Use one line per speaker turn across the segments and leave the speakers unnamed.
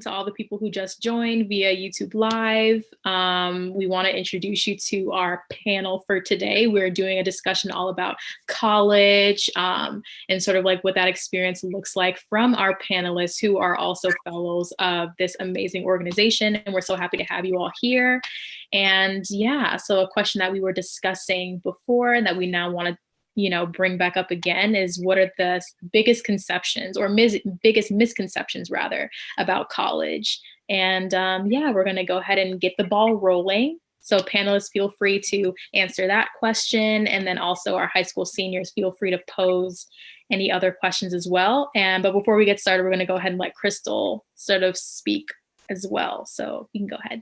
to all the people who just joined via YouTube Live. We want to introduce you to our panel for today. We're doing a discussion all about college and sort of like what that experience looks like from our panelists who are also fellows of this amazing organization. And we're so happy to have you all here. And yeah, so a question that we were discussing before and that we now want to bring back up again is what are the biggest conceptions or biggest misconceptions rather about college? And yeah, we're going to go ahead and get the ball rolling. So panelists, feel free to answer that question. And then also our high school seniors, feel free to pose any other questions as well. But before we get started, we're going to go ahead and let Crystal sort of speak as well. So you can go ahead.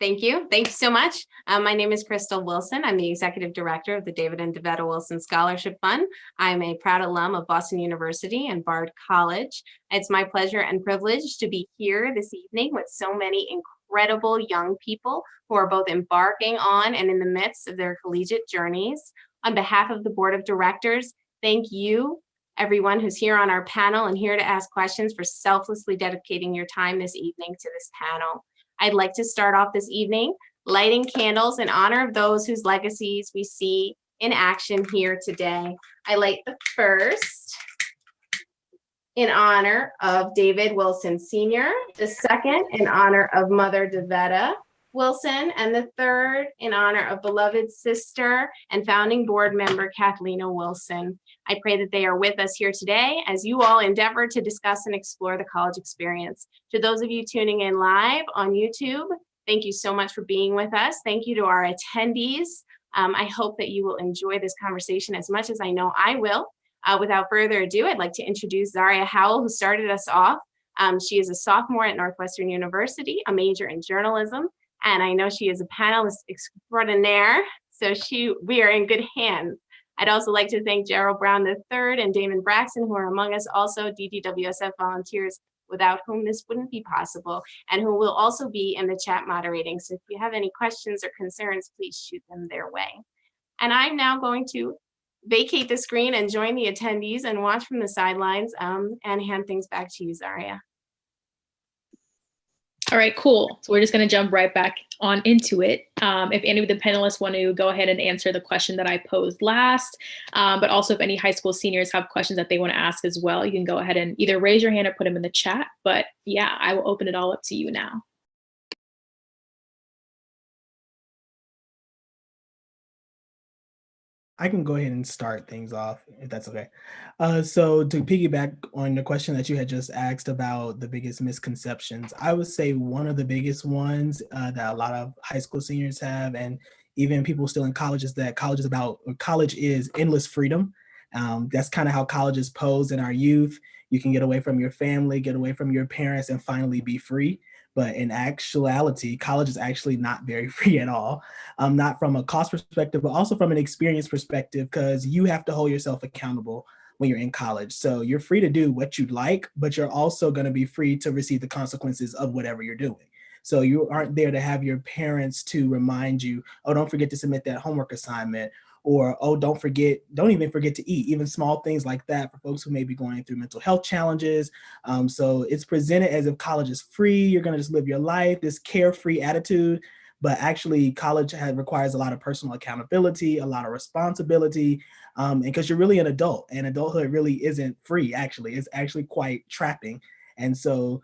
Thank you. Thank you so much. My name is Crystal Wilson. I'm the Executive Director of the David and Devetta Wilson Scholarship Fund. I'm a proud alum of Boston University and Bard College. It's my pleasure and privilege to be here this evening with so many incredible young people who are both embarking on and in the midst of their collegiate journeys. On behalf of the Board of Directors, thank you, everyone who's here on our panel and here to ask questions, for selflessly dedicating your time this evening to this panel. I'd like to start off this evening lighting candles in honor of those whose legacies we see in action here today. I light the first in honor of David Wilson Sr., the second in honor of Mother Devetta Wilson, and the third in honor of beloved sister and founding board member Kathlena Wilson. I pray that they are with us here today as you all endeavor to discuss and explore the college experience. To those of you tuning in live on YouTube, thank you so much for being with us. Thank you to our attendees. I hope that you will enjoy this conversation as much as I know I will. Without further ado, I'd like to introduce Zaria Howell, who started us off. She is a sophomore at Northwestern University, a major in journalism, and I know she is a panelist extraordinaire, so we are in good hands. I'd also like to thank Gerald Brown III and Damon Braxton, who are among us, also DDWSF volunteers, without whom this wouldn't be possible, and who will also be in the chat moderating. So if you have any questions or concerns, please shoot them their way. And I'm now going to vacate the screen and join the attendees and watch from the sidelines and hand things back to you, Zaria.
All right, cool. So we're just going to jump right back on into it. If any of the panelists want to go ahead and answer the question that I posed last, but also if any high school seniors have questions that they want to ask as well, you can go ahead and either raise your hand or put them in the chat. But yeah, I will open it all up to you now.
I can go ahead and start things off, if that's okay. So to piggyback on the question that you had just asked about the biggest misconceptions, I would say one of the biggest ones that a lot of high school seniors have, and even people still in college, is that college is endless freedom. That's kind of how college is posed in our youth. You can get away from your family, get away from your parents, and finally be free. But in actuality, college is actually not very free at all. Not from a cost perspective, but also from an experience perspective, because you have to hold yourself accountable when you're in college. So you're free to do what you'd like, but you're also going to be free to receive the consequences of whatever you're doing. So you aren't there to have your parents to remind you, oh, don't forget to submit that homework assignment, or, oh, don't even forget to eat, even small things like that for folks who may be going through mental health challenges. So it's presented as if college is free, you're gonna just live your life, this carefree attitude, but actually college requires a lot of personal accountability, a lot of responsibility, and because you're really an adult, and adulthood really isn't free, actually. It's actually quite trapping. And so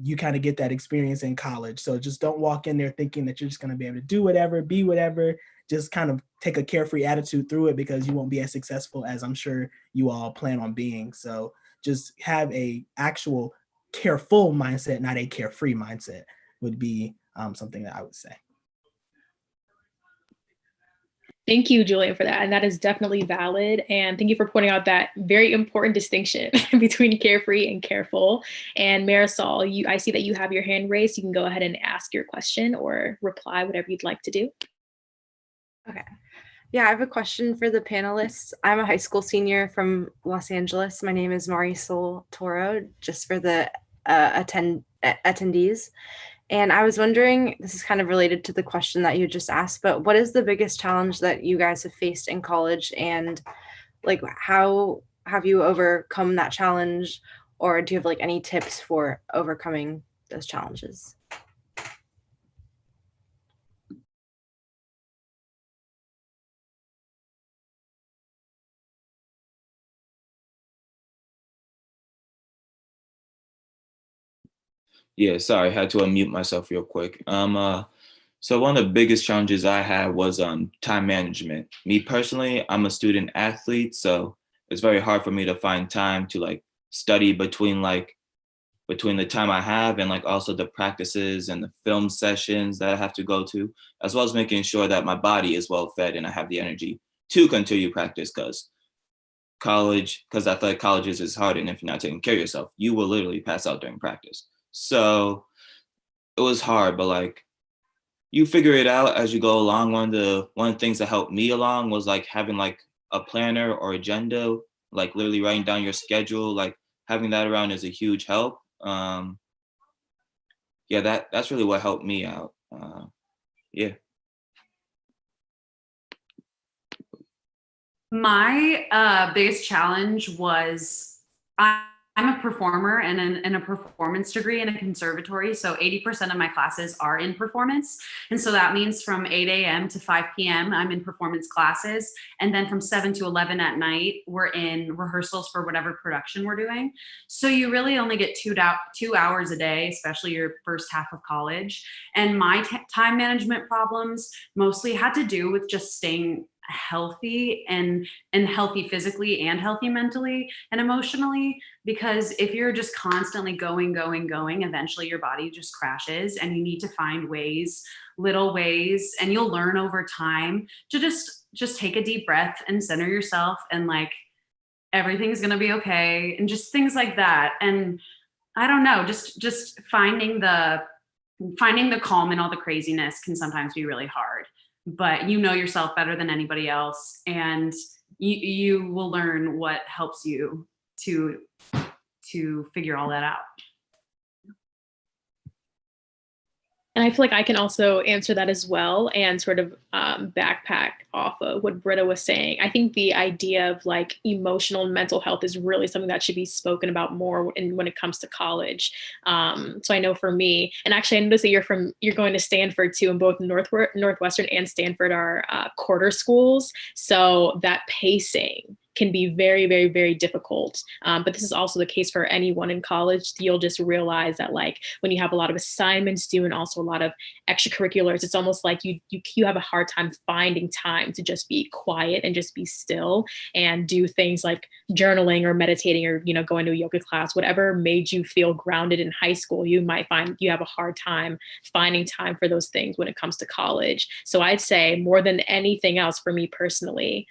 you kind of get that experience in college. So just don't walk in there thinking that you're just gonna be able to do whatever, be whatever. Just kind of take a carefree attitude through it, because you won't be as successful as I'm sure you all plan on being. So just have a actual careful mindset, not a carefree mindset, would be something that I would say.
Thank you, Julian, for that. And that is definitely valid. And thank you for pointing out that very important distinction between carefree and careful. And Marisol, I see that you have your hand raised. You can go ahead and ask your question or reply, whatever you'd like to do.
Okay. Yeah, I have a question for the panelists. I'm a high school senior from Los Angeles. My name is Marisol Toro, just for the attendees. And I was wondering, this is kind of related to the question that you just asked, but what is the biggest challenge that you guys have faced in college, and like how have you overcome that challenge, or do you have like any tips for overcoming those challenges?
Yeah, sorry, had to unmute myself real quick. So one of the biggest challenges I had was time management. Me personally, I'm a student athlete, so it's very hard for me to find time to like study between the time I have and like also the practices and the film sessions that I have to go to, as well as making sure that my body is well fed and I have the energy to continue practice because athletic colleges is hard, and if you're not taking care of yourself, you will literally pass out during practice. So it was hard, but like you figure it out as you go along. One of the things that helped me along was like having like a planner or agenda, like literally writing down your schedule, like having that around is a huge help. Yeah, that's really what helped me out. Yeah.
My biggest challenge was I'm a performer and in a performance degree in a conservatory. So 80% of my classes are in performance. And so that means from 8 a.m. to 5 p.m., I'm in performance classes. And then from 7 to 11 at night, we're in rehearsals for whatever production we're doing. So you really only get 2 hours a day, especially your first half of college. And my time management problems mostly had to do with just staying healthy and healthy physically and healthy mentally and emotionally, because if you're just constantly going eventually your body just crashes, and you need to find little ways, and you'll learn over time to just take a deep breath and center yourself, and like everything's going to be okay, and just things like that. And I don't know, just finding the calm in all the craziness can sometimes be really hard, but you know yourself better than anybody else, and you will learn what helps you to figure all that out.
And I feel like I can also answer that as well, and sort of backpack off of what Britta was saying. I think the idea of like emotional and mental health is really something that should be spoken about more when it comes to college. So I know for me, and actually I noticed that you're going to Stanford too, and both Northwestern and Stanford are quarter schools. So that pacing can be very, very, very difficult. But this is also the case for anyone in college. You'll just realize that like when you have a lot of assignments due and also a lot of extracurriculars, it's almost like you have a hard time finding time to just be quiet and just be still and do things like journaling or meditating or, going to a yoga class. Whatever made you feel grounded in high school, you might find you have a hard time finding time for those things when it comes to college. So I'd say more than anything else for me personally,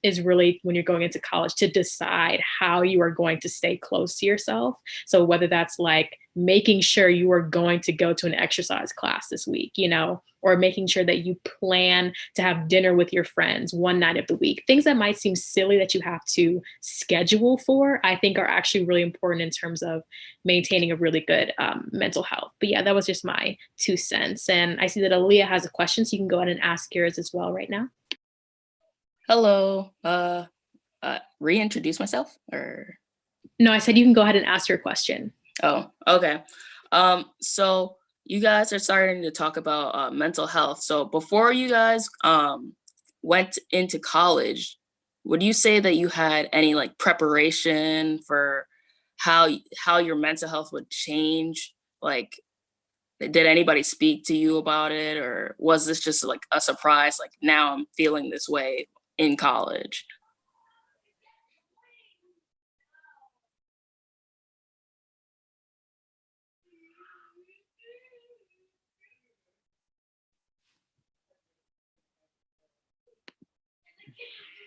is really when you're going into college to decide how you are going to stay close to yourself. So whether that's like making sure you are going to go to an exercise class this week, or making sure that you plan to have dinner with your friends one night of the week. Things that might seem silly that you have to schedule for, I think are actually really important in terms of maintaining a really good mental health. But yeah, that was just my 2 cents. And I see that Aaliyah has a question, so you can go ahead and ask yours as well right now.
Hello. Reintroduce myself or?
No, I said you can go ahead and ask your question.
Oh, okay. So you guys are starting to talk about mental health. So before you guys went into college, would you say that you had any like preparation for how your mental health would change? Like, did anybody speak to you about it, or was this just like a surprise? Like, now I'm feeling this way in college?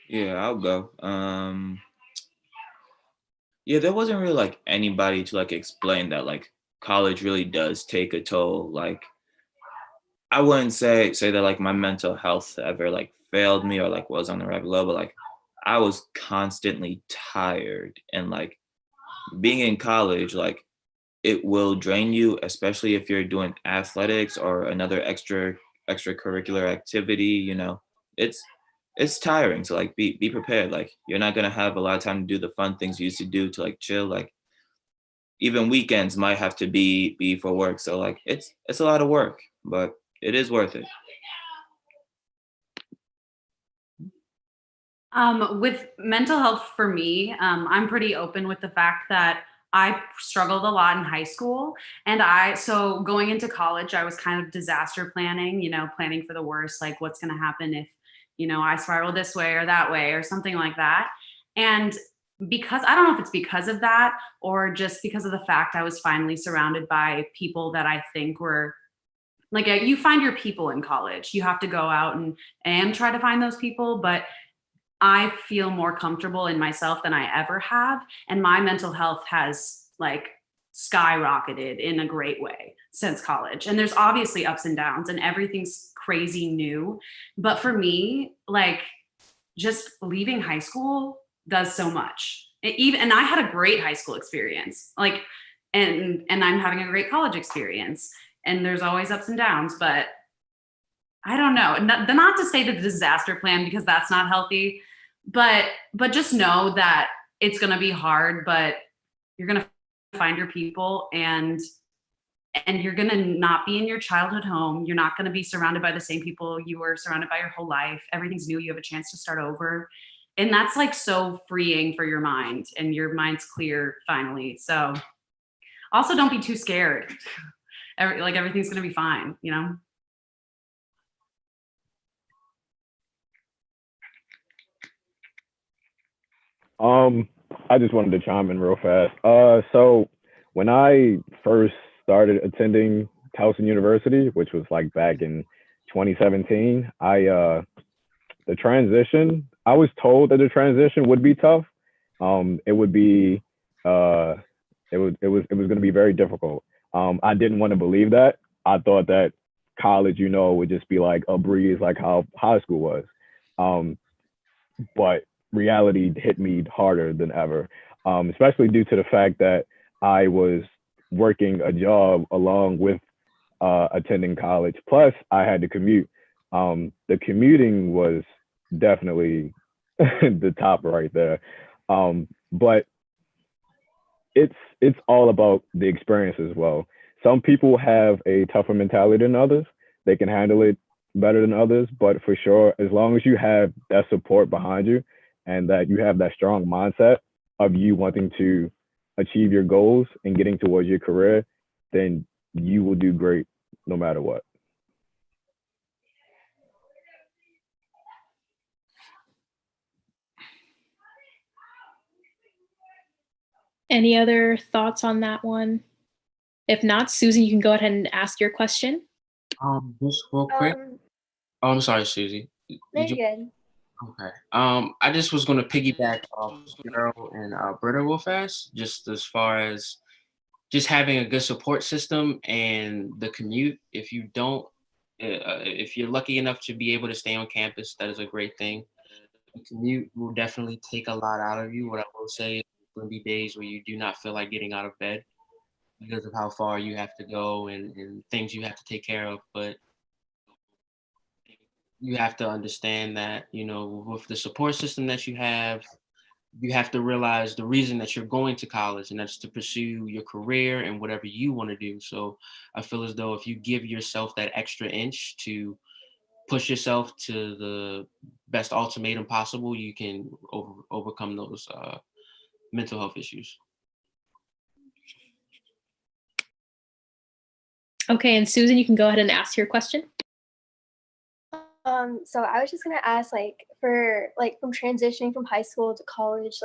Yeah, I'll go. Yeah, there wasn't really like anybody to like explain that like college really does take a toll. Like I wouldn't say that like my mental health ever like failed me or like was on the regular low, but like I was constantly tired, and like being in college, like it will drain you, especially if you're doing athletics or another extracurricular activity. It's it's tiring. So like be prepared. Like you're not gonna have a lot of time to do the fun things you used to do to like chill. Like even weekends might have to be for work. So like it's a lot of work, but it is worth it.
With mental health for me, I'm pretty open with the fact that I struggled a lot in high school. And so going into college, I was kind of disaster planning, planning for the worst, like what's going to happen if, I spiral this way or that way or something like that. And because I don't know if it's because of that or just because of the fact I was finally surrounded by people that I think were like, you find your people in college. You have to go out and try to find those people. But I feel more comfortable in myself than I ever have. And my mental health has like skyrocketed in a great way since college. And there's obviously ups and downs and everything's crazy new. But for me, like just leaving high school does so much. And I had a great high school experience. Like, and I'm having a great college experience. And there's always ups and downs, but I don't know. Not to say the disaster plan because that's not healthy, but just know that it's going to be hard, but you're going to find your people and you're going to not be in your childhood home. You're not going to be surrounded by the same people you were surrounded by your whole life. Everything's new. You have a chance to start over. And that's like so freeing for your mind and your mind's clear finally. So also don't be too scared. Everything's going to be fine,
I just wanted to chime in real fast. So when I first started attending Towson University, which was like back in 2017, the transition, I was told that the transition would be tough. It would be, it was going to be very difficult. I didn't want to believe that. I thought that college, would just be like a breeze, like how high school was. But reality hit me harder than ever, especially due to the fact that I was working a job along with attending college. Plus, I had to commute. The commuting was definitely the top right there. But it's all about the experience as well. Some people have a tougher mentality than others. They can handle it better than others, but for sure, as long as you have that support behind you and that you have that strong mindset of you wanting to achieve your goals and getting towards your career, then you will do great no matter what.
Any other thoughts on that one? If not, Susan, you can go ahead and ask your question.
Just real quick. Oh, I'm sorry, Susie.
No, you're good.
Okay. I just was going to piggyback off Cheryl and Britta real fast, just as far as just having a good support system and the commute. If you don't, if you're lucky enough to be able to stay on campus, that is a great thing. The commute will definitely take a lot out of you. What I will say, there's going to be days where you do not feel like getting out of bed because of how far you have to go and things you have to take care of. But you have to understand that, with the support system that you have to realize the reason that you're going to college, and that's to pursue your career and whatever you want to do. So I feel as though if you give yourself that extra inch to push yourself to the best ultimatum possible, you can overcome those mental health issues.
Okay, and Susan, you can go ahead and ask your question.
So I was just gonna ask, from transitioning from high school to college,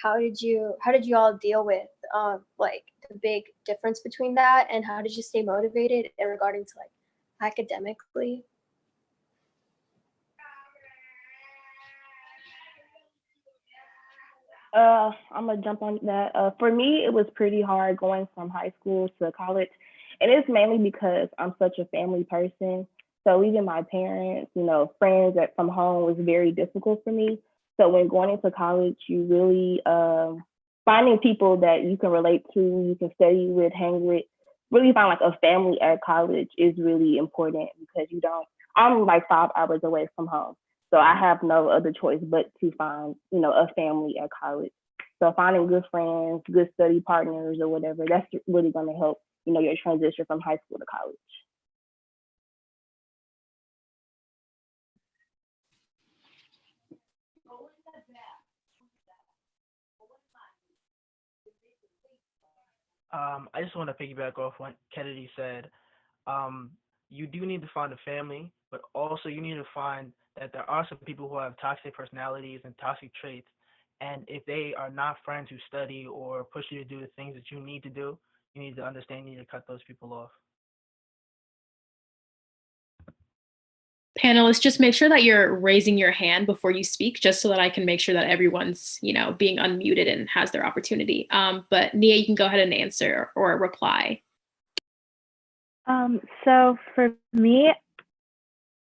how did you all deal with the big difference between that, and how did you stay motivated in regarding to academically?
I'm gonna jump on that. For me, it was pretty hard going from high school to college, and it's mainly because I'm such a family person. So even my parents, friends from home was very difficult for me. So when going into college, you really finding people that you can relate to, you can study with, hang with, really find like a family at college is really important because I'm like 5 hours away from home. So I have no other choice but to find, a family at college. So finding good friends, good study partners or whatever, that's really going to help, your transition from high school to college.
I just want to piggyback off what Kennedy said. You do need to find a family, but also you need to find that there are some people who have toxic personalities and toxic traits. And if they are not friends who study or push you to do the things that you need to do, you need to understand you need to cut those people off.
Panelists, just make sure that you're raising your hand before you speak, just so that I can make sure that everyone's, being unmuted and has their opportunity. But Nia, you can go ahead and answer or reply.
So for me,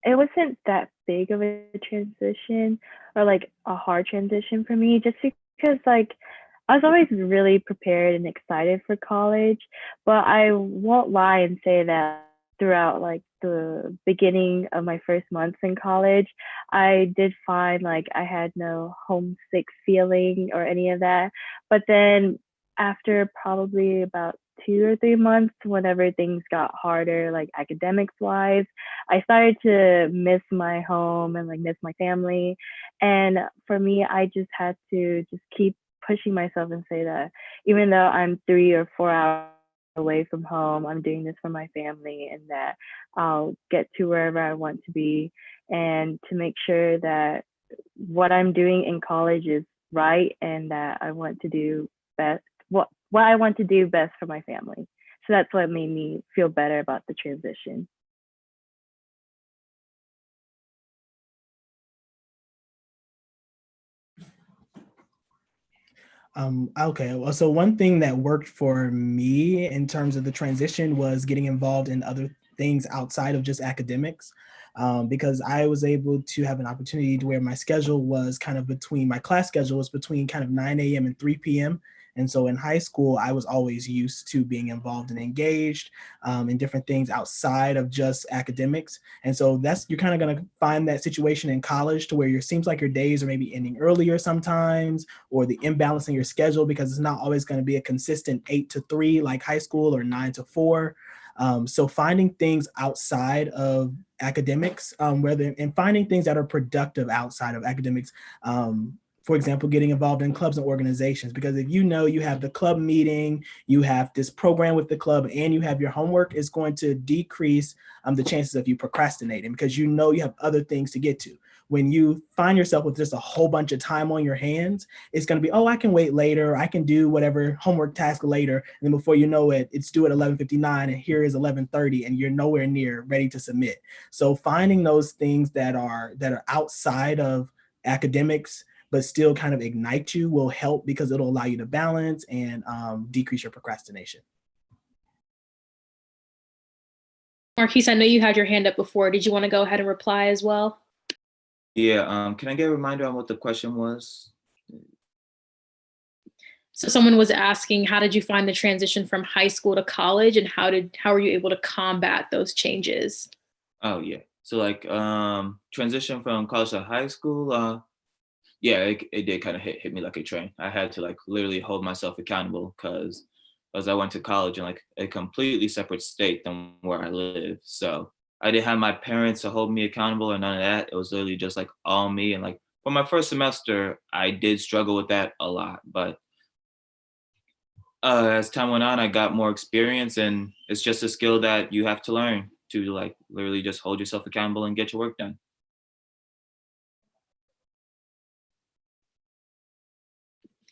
it wasn't that big of a transition or like a hard transition for me, just because like I was always really prepared and excited for college, but I won't lie and say that throughout like the beginning of my first months in college, I did find like I had no homesick feeling or any of that. But then after probably about 2 or 3 months, whenever things got harder, like academics wise, I started to miss my home and like miss my family. And for me, I just had to just keep pushing myself and say that even though I'm 3 or 4 hours away from home, I'm doing this for my family and that I'll get to wherever I want to be, and to make sure that what I'm doing in college is right and that I want to do best what I want to do best for my family. So that's what made me feel better about the transition.
Okay, well, so one thing that worked for me in terms of the transition was getting involved in other things outside of just academics, because I was able to have an opportunity to where my schedule was kind of between, my class schedule was between kind of 9 a.m. and 3 p.m. And so in high school, I was always used to being involved and engaged in different things outside of just academics. And so you're kind of going to find that situation in college to where it seems like your days are maybe ending earlier sometimes, or the imbalance in your schedule, because it's not always going to be a consistent 8 to 3 like high school or 9 to 4. So finding things outside of academics, and finding things that are productive outside of academics. For example, getting involved in clubs and organizations, because if you have the club meeting, you have this program with the club, and you have your homework, is going to decrease the chances of you procrastinating, because you have other things to get to. When you find yourself with just a whole bunch of time on your hands, it's going to be, I can wait later. I can do whatever homework task later. And then before you know it, it's due at 11:59 and here is 11:30 and you're nowhere near ready to submit. So finding those things that are outside of academics, but still kind of ignite you, will help, because it'll allow you to balance and decrease your procrastination.
Marquise, I know you had your hand up before. Did you want to go ahead and reply as well?
Yeah, can I get a reminder on what the question was?
So someone was asking, how did you find the transition from high school to college, and how were you able to combat those changes?
Oh yeah, so like transition from college to high school, yeah, it did kind of hit me like a train. I had to like literally hold myself accountable, because as I went to college in like a completely separate state than where I live. So I didn't have my parents to hold me accountable or none of that. It was literally just like all me. And like for my first semester, I did struggle with that a lot. But as time went on, I got more experience, and it's just a skill that you have to learn to like literally just hold yourself accountable and get your work done.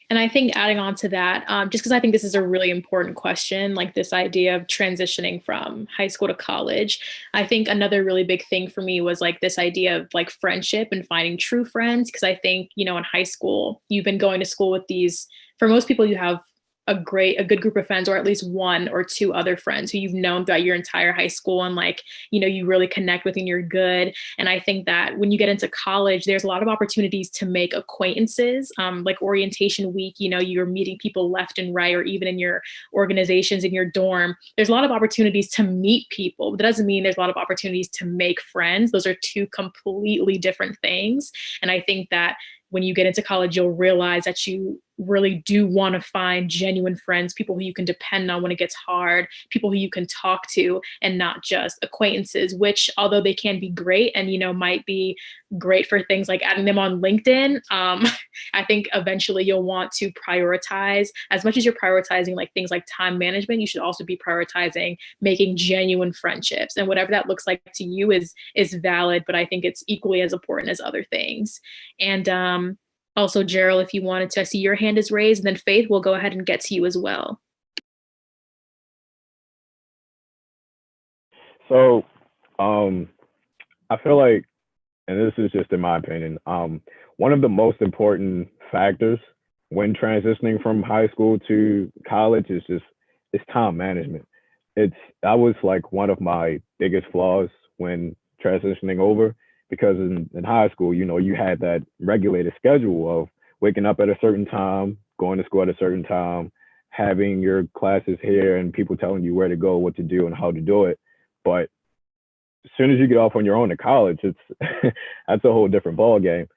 And I think adding on to that, just because I think this is a really important question, like this idea of transitioning from high school to college, I think another really big thing for me was like this idea of like friendship and finding true friends. Because I think, in high school, you've been going to school with these, for most people, you have a good group of friends, or at least 1 or 2 other friends who you've known throughout your entire high school, and like, you really connect with and you're good. And I think that when you get into college, there's a lot of opportunities to make acquaintances, like orientation week, you're meeting people left and right, or even in your organizations in your dorm. There's a lot of opportunities to meet people, but that doesn't mean there's a lot of opportunities to make friends. Those are 2 completely different things. And I think that when you get into college, you'll realize that you really do want to find genuine friends, people who you can depend on when it gets hard, people who you can talk to, and not just acquaintances, which, although they can be great and, might be great for things like adding them on LinkedIn, I think eventually you'll want to prioritize, as much as you're prioritizing like things like time management, you should also be prioritizing making genuine friendships. And whatever that looks like to you is valid, but I think it's equally as important as other things. And also, Gerald, if you wanted to, I see your hand is raised, and then Faith will go ahead and get to you as well.
So, I feel like, and this is just in my opinion, one of the most important factors when transitioning from high school to college is time management. That was like one of my biggest flaws when transitioning over, because in high school, you had that regulated schedule of waking up at a certain time, going to school at a certain time, having your classes here and people telling you where to go, what to do, and how to do it. But as soon as you get off on your own to college, it's that's a whole different ball game.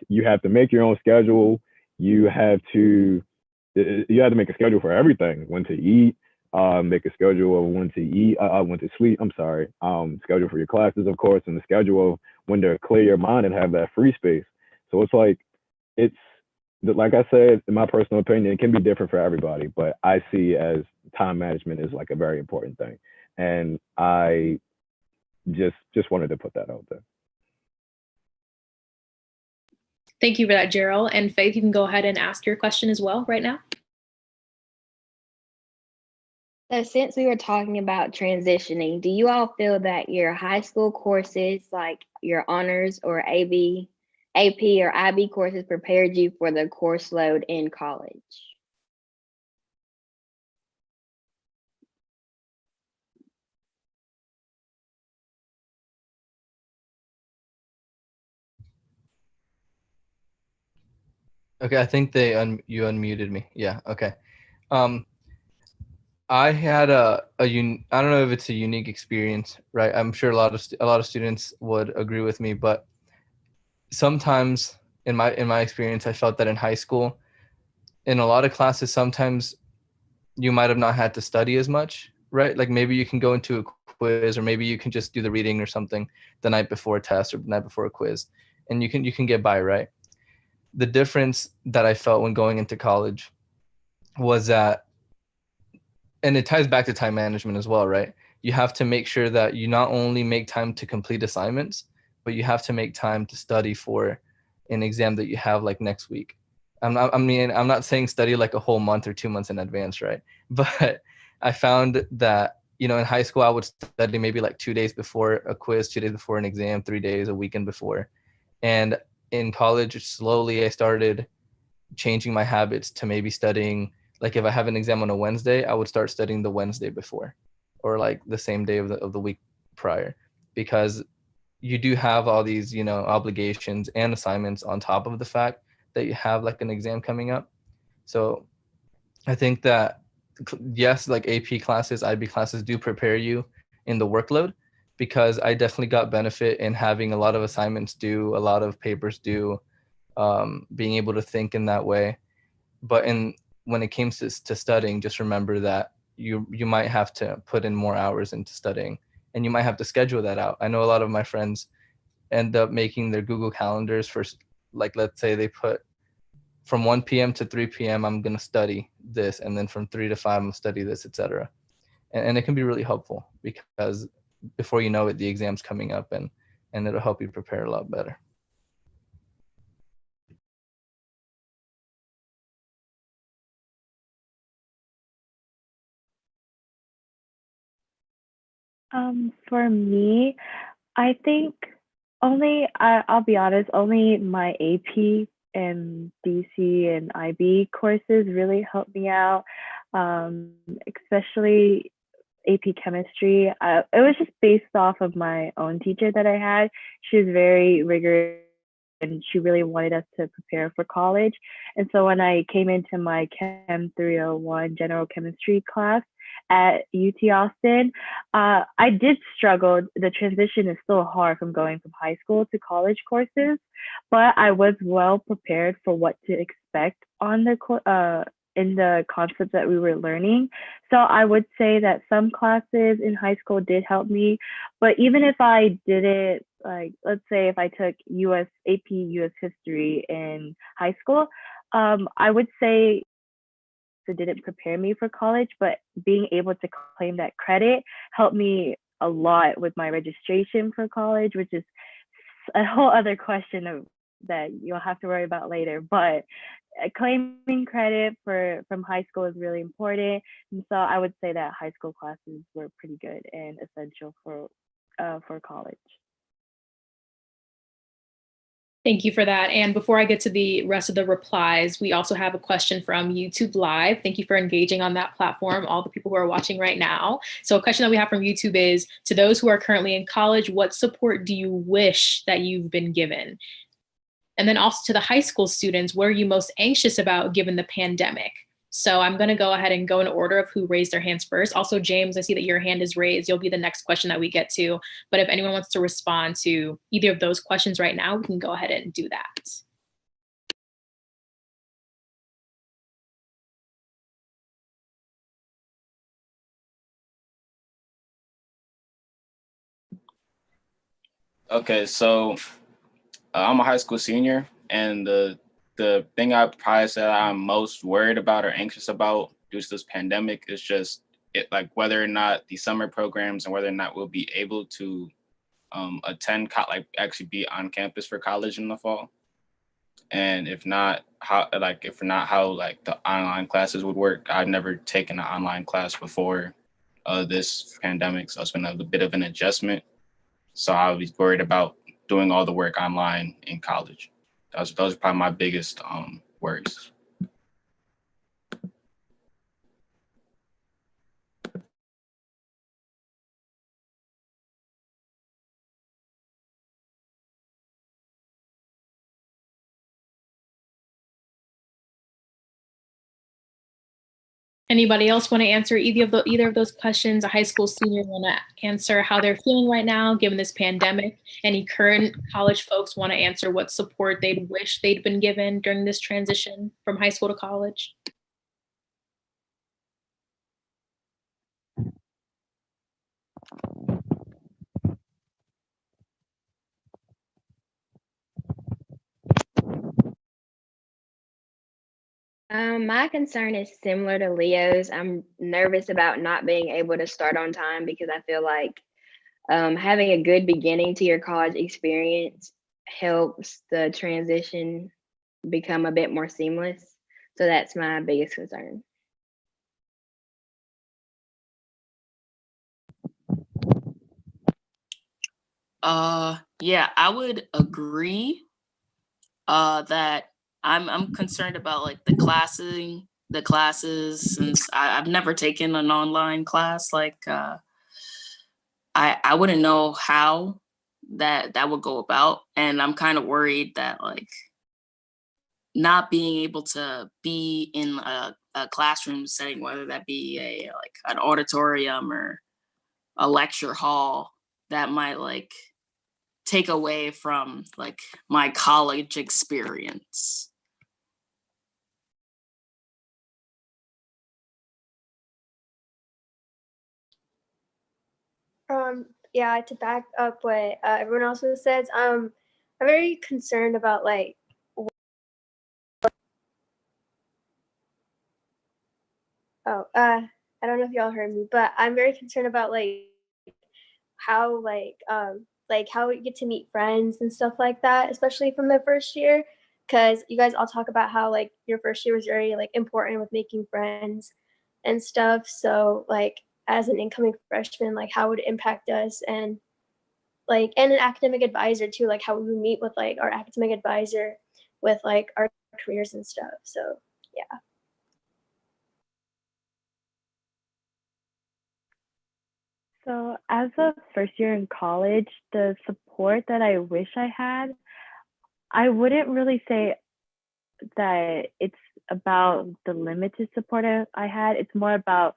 You have to make your own schedule. You have to make a schedule for everything: when to eat, make a schedule of when to eat, when to sleep. I'm sorry. Schedule for your classes, of course, and the schedule of when to clear your mind and have that free space. So it's like I said, in my personal opinion, it can be different for everybody, but I see as time management is like a very important thing, and I just wanted to put that out there.
Thank you for that, Gerald. And Faith, you can go ahead and ask your question as well right now.
So since we were talking about transitioning, do you all feel that your high school courses, like your honors or AP or IB courses, prepared you for the course load in college?
Okay, I think you unmuted me. Yeah, okay. I had I don't know if it's a unique experience, right? I'm sure a lot of students would agree with me, but sometimes in my experience, I felt that in high school, in a lot of classes, sometimes you might have not had to study as much, right? Like maybe you can go into a quiz, or maybe you can just do the reading or something the night before a test or the night before a quiz, and you can get by, right? The difference that I felt when going into college was that, and it ties back to time management as well, right? You have to make sure that you not only make time to complete assignments, but you have to make time to study for an exam that you have like next week. I'm not saying study like a whole month or 2 months in advance, right? But I found that, in high school, I would study maybe like 2 days before a quiz, 2 days before an exam, 3 days, a weekend before. And in college, slowly I started changing my habits to maybe studying, like if I have an exam on a Wednesday, I would start studying the Wednesday before, or like the same day of the week prior, because you do have all these, obligations and assignments on top of the fact that you have like an exam coming up. So I think that yes, like AP classes, IB classes do prepare you in the workload, because I definitely got benefit in having a lot of assignments due, a lot of papers due, being able to think in that way. But when it comes to studying, just remember that you might have to put in more hours into studying, and you might have to schedule that out. I know a lot of my friends end up making their Google calendars for, like, let's say they put from 1 p.m. to 3 p.m. I'm going to study this, and then from 3 to 5 I'm going to study this, etc. And it can be really helpful, because before you know it, the exam's coming up, and it'll help you prepare a lot better.
For me, I think I'll be honest, only my AP and DC and IB courses really helped me out, especially AP chemistry. It was just based off of my own teacher that I had. She was very rigorous, and she really wanted us to prepare for college. And so when I came into my Chem 301 general chemistry class at UT Austin, I did struggle. The transition is still hard from going from high school to college courses, but I was well prepared for what to expect effect on in the concepts that we were learning. So I would say that some classes in high school did help me, but even if I didn't, like, let's say if I took US AP US history in high school, I would say it didn't prepare me for college, but being able to claim that credit helped me a lot with my registration for college, which is a whole other question that you'll have to worry about later. But claiming credit from high school is really important, and so I would say that high school classes were pretty good and essential for college.
Thank you for that. And before I get to the rest of the replies, we also have a question from YouTube Live. Thank you for engaging on that platform, all the people who are watching right now. So a question that we have from YouTube is, to those who are currently in college, what support do you wish that you've been given? And then also to the high school students, what are you most anxious about given the pandemic? So I'm going to go ahead and go in order of who raised their hands first. Also, James, I see that your hand is raised. You'll be the next question that we get to. But if anyone wants to respond to either of those questions right now, we can go ahead and do that.
Okay, so I'm a high school senior, and the thing I probably say I'm most worried about or anxious about due to this pandemic is just like whether or not the summer programs and whether or not we'll be able to attend, like actually be on campus for college in the fall. And if not, how like the online classes would work. I've never taken an online class before this pandemic, so it's been a bit of an adjustment. So I was worried about doing all the work online in college. Those are probably my biggest worries.
Anybody else want to answer either of those questions? A high school senior want to answer how they're feeling right now given this pandemic. Any current college folks want to answer what support they'd wish they'd been given during this transition from high school to college?
My concern is similar to Leo's. I'm nervous about not being able to start on time because I feel like having a good beginning to your college experience helps the transition become a bit more seamless. So that's my biggest concern.
Yeah, I would agree that I'm concerned about like the classes since I've never taken an online class. Like I wouldn't know how that would go about, and I'm kind of worried that like not being able to be in a classroom setting, whether that be like an auditorium or a lecture hall, that might like take away from like my college experience.
Yeah, to back up what everyone else says, I'm very concerned about like I don't know if y'all heard me, but I'm very concerned about how how we get to meet friends and stuff like that, especially from the first year, because you guys all talk about how like your first year was very like important with making friends and stuff. So like as an incoming freshman, like how would it impact us, and like and an academic advisor too, like how we would meet with like our academic advisor with like our careers and stuff. So yeah.
So as a first year in college, the support that I wish I had, I wouldn't really say that it's about the limited support I had. It's more about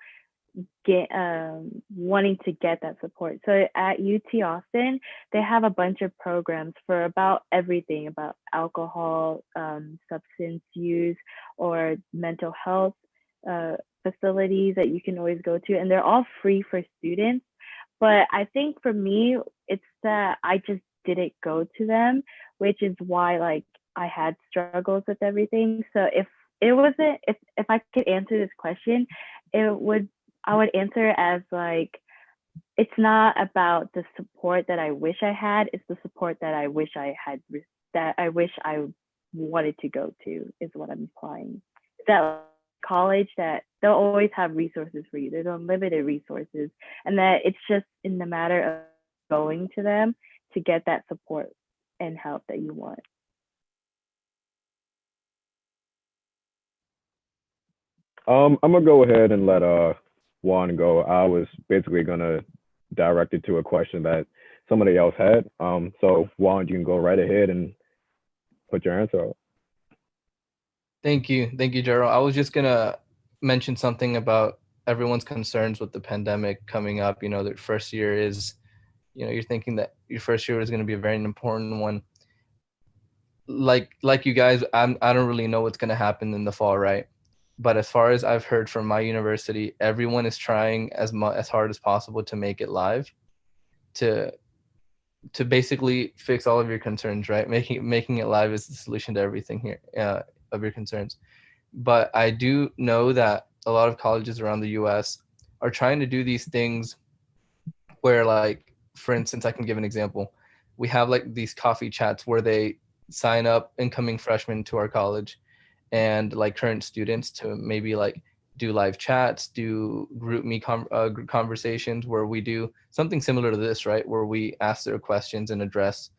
wanting to get that support. So at UT Austin, they have a bunch of programs for about everything about alcohol, substance use, or mental health facilities that you can always go to, and they're all free for students. But I think for me, it's that I just didn't go to them, which is why like I had struggles with everything. So if I could answer this question, I would answer as like, it's not about the support that I wish I had, it's the support that I wish I had, that I wish I wanted to go to, is what I'm implying. That college, that they'll always have resources for you. There's unlimited resources, and that it's just in the matter of going to them to get that support and help that you want.
I'm gonna go ahead and let Juan go. I was basically gonna direct it to a question that somebody else had. So Juan, you can go right ahead and put your answer out.
Thank you, Gerald. I was just gonna mention something about everyone's concerns with the pandemic coming up. You know, their first year is, you know, you're thinking that your first year is going to be a very important one. Like you guys, I don't really know what's going to happen in the fall, right? But as far as I've heard from my university, everyone is trying as hard as possible to make it live, to basically fix all of your concerns, right? Making it live is the solution to everything here, of your concerns. But I do know that a lot of colleges around the US are trying to do these things where, like, for instance, I can give an example. We have like these coffee chats where they sign up incoming freshmen to our college and like current students to maybe like do live chats, do group me conversations where we do something similar to this, right? Where we ask their questions and address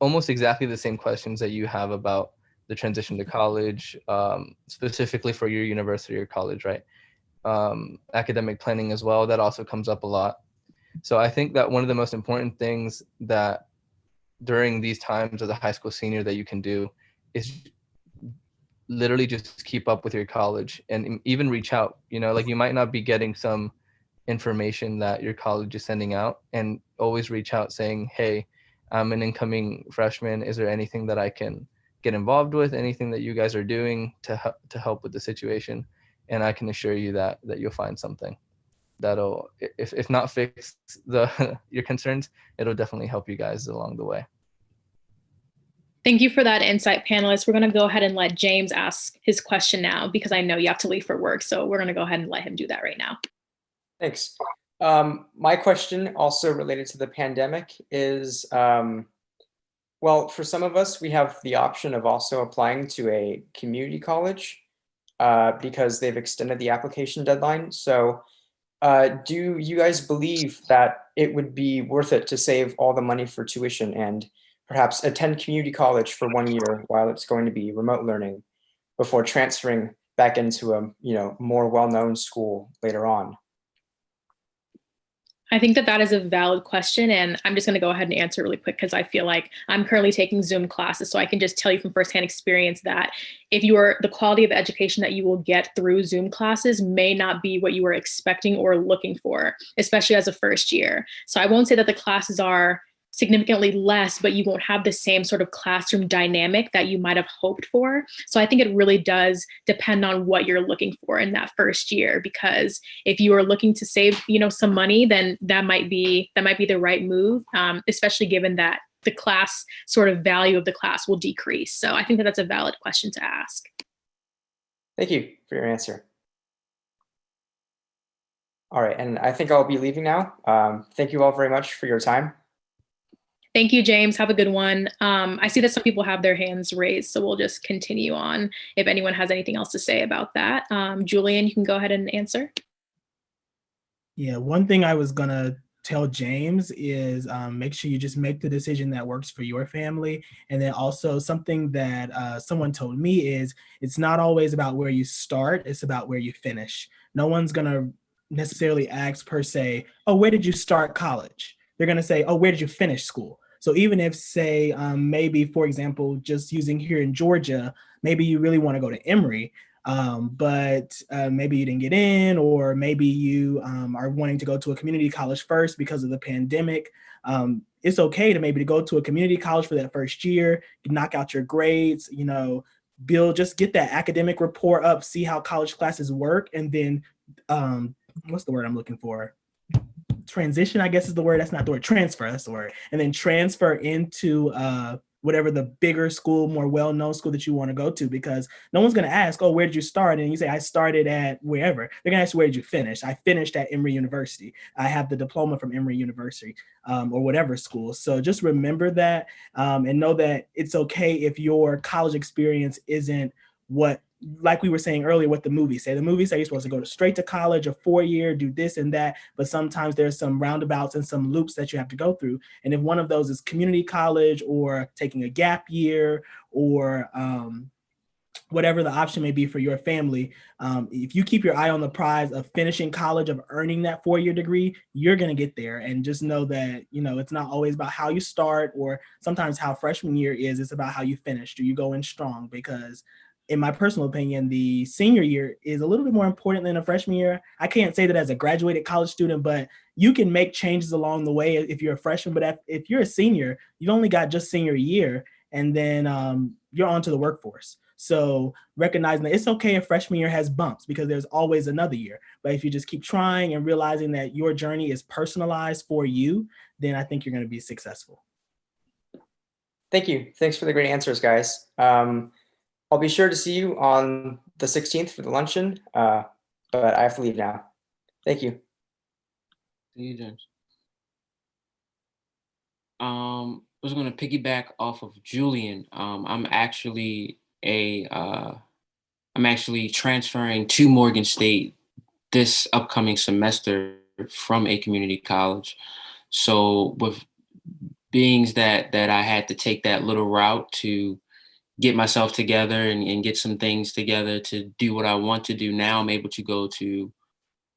almost exactly the same questions that you have about the transition to college, specifically for your university or college, right? Academic planning as well, that also comes up a lot. So I think that one of the most important things that during these times as a high school senior that you can do is literally just keep up with your college and even reach out. You know, like you might not be getting some information that your college is sending out, and always reach out saying, hey, I'm an incoming freshman. Is there anything that I can get involved with? Anything that you guys are doing to help with the situation? And I can assure you that you'll find something that'll, if not fix your concerns, it'll definitely help you guys along the way.
Thank you for that insight, panelists. We're going to go ahead and let James ask his question now, because I know you have to leave for work. So we're going to go ahead and let him do that right now.
Thanks. My question, also related to the pandemic, is, well, for some of us, we have the option of also applying to a community college because they've extended the application deadline. So do you guys believe that it would be worth it to save all the money for tuition and perhaps attend community college for 1 year while it's going to be remote learning before transferring back into a more well-known school later on?
I think that is a valid question, and I'm just going to go ahead and answer really quick because I feel like I'm currently taking Zoom classes, so I can just tell you from firsthand experience that if the quality of education that you will get through Zoom classes may not be what you were expecting or looking for, especially as a first year. So I won't say that the classes are significantly less, but you won't have the same sort of classroom dynamic that you might have hoped for. So I think it really does depend on what you're looking for in that first year, because if you are looking to save, some money, then that might be the right move, especially given that the class sort of value of the class will decrease. So I think that that's a valid question to ask.
Thank you for your answer. All right, and I think I'll be leaving now. Thank you all very much for your time.
Thank you, James. Have a good one. I see that some people have their hands raised, so we'll just continue on if anyone has anything else to say about that. Julian, you can go ahead and answer.
Yeah, one thing I was gonna tell James is make sure you just make the decision that works for your family. And then also something that someone told me is it's not always about where you start, it's about where you finish. No one's gonna necessarily ask per se, oh, where did you start college? They're going to say, oh, where did you finish school? So even if, say, maybe, for example, just using here in Georgia, maybe you really want to go to Emory, but maybe you didn't get in, or maybe you are wanting to go to a community college first because of the pandemic. It's okay to maybe to go to a community college for that first year, knock out your grades, just get that academic rapport up, see how college classes work, and then what's the word I'm looking for? Transition, I guess is the word. That's not the word. Transfer, that's the word. And then transfer into whatever the bigger school, more well-known school that you want to go to, because no one's going to ask, oh, where did you start? And you say, I started at wherever. They're going to ask you, where did you finish? I finished at Emory University. I have the diploma from Emory University, or whatever school. So just remember that, and know that it's okay if your college experience isn't what, like we were saying earlier, what the movies say. The movies say you're supposed to go straight to college, a 4-year, do this and that, but sometimes there's some roundabouts and some loops that you have to go through. And if one of those is community college, or taking a gap year, or whatever the option may be for your family, if you keep your eye on the prize of finishing college, of earning that 4-year degree, you're going to get there. And just know that, it's not always about how you start, or sometimes how freshman year is. It's about how you finish. Do you go in strong? Because in my personal opinion, the senior year is a little bit more important than a freshman year. I can't say that as a graduated college student, but you can make changes along the way if you're a freshman. But if you're a senior, you've only got just senior year, and then you're on to the workforce. So recognizing that it's okay if freshman year has bumps, because there's always another year. But if you just keep trying and realizing that your journey is personalized for you, then I think you're going to be successful.
Thank you. Thanks for the great answers, guys. I'll be sure to see you on the 16th for the luncheon, but I have to leave now. Thank you.
Thank you, James. I was going to piggyback off of Julian. I'm actually transferring to Morgan State this upcoming semester from a community college. So with beings that I had to take that little route to get myself together and get some things together to do what I want to do, now I'm able to go to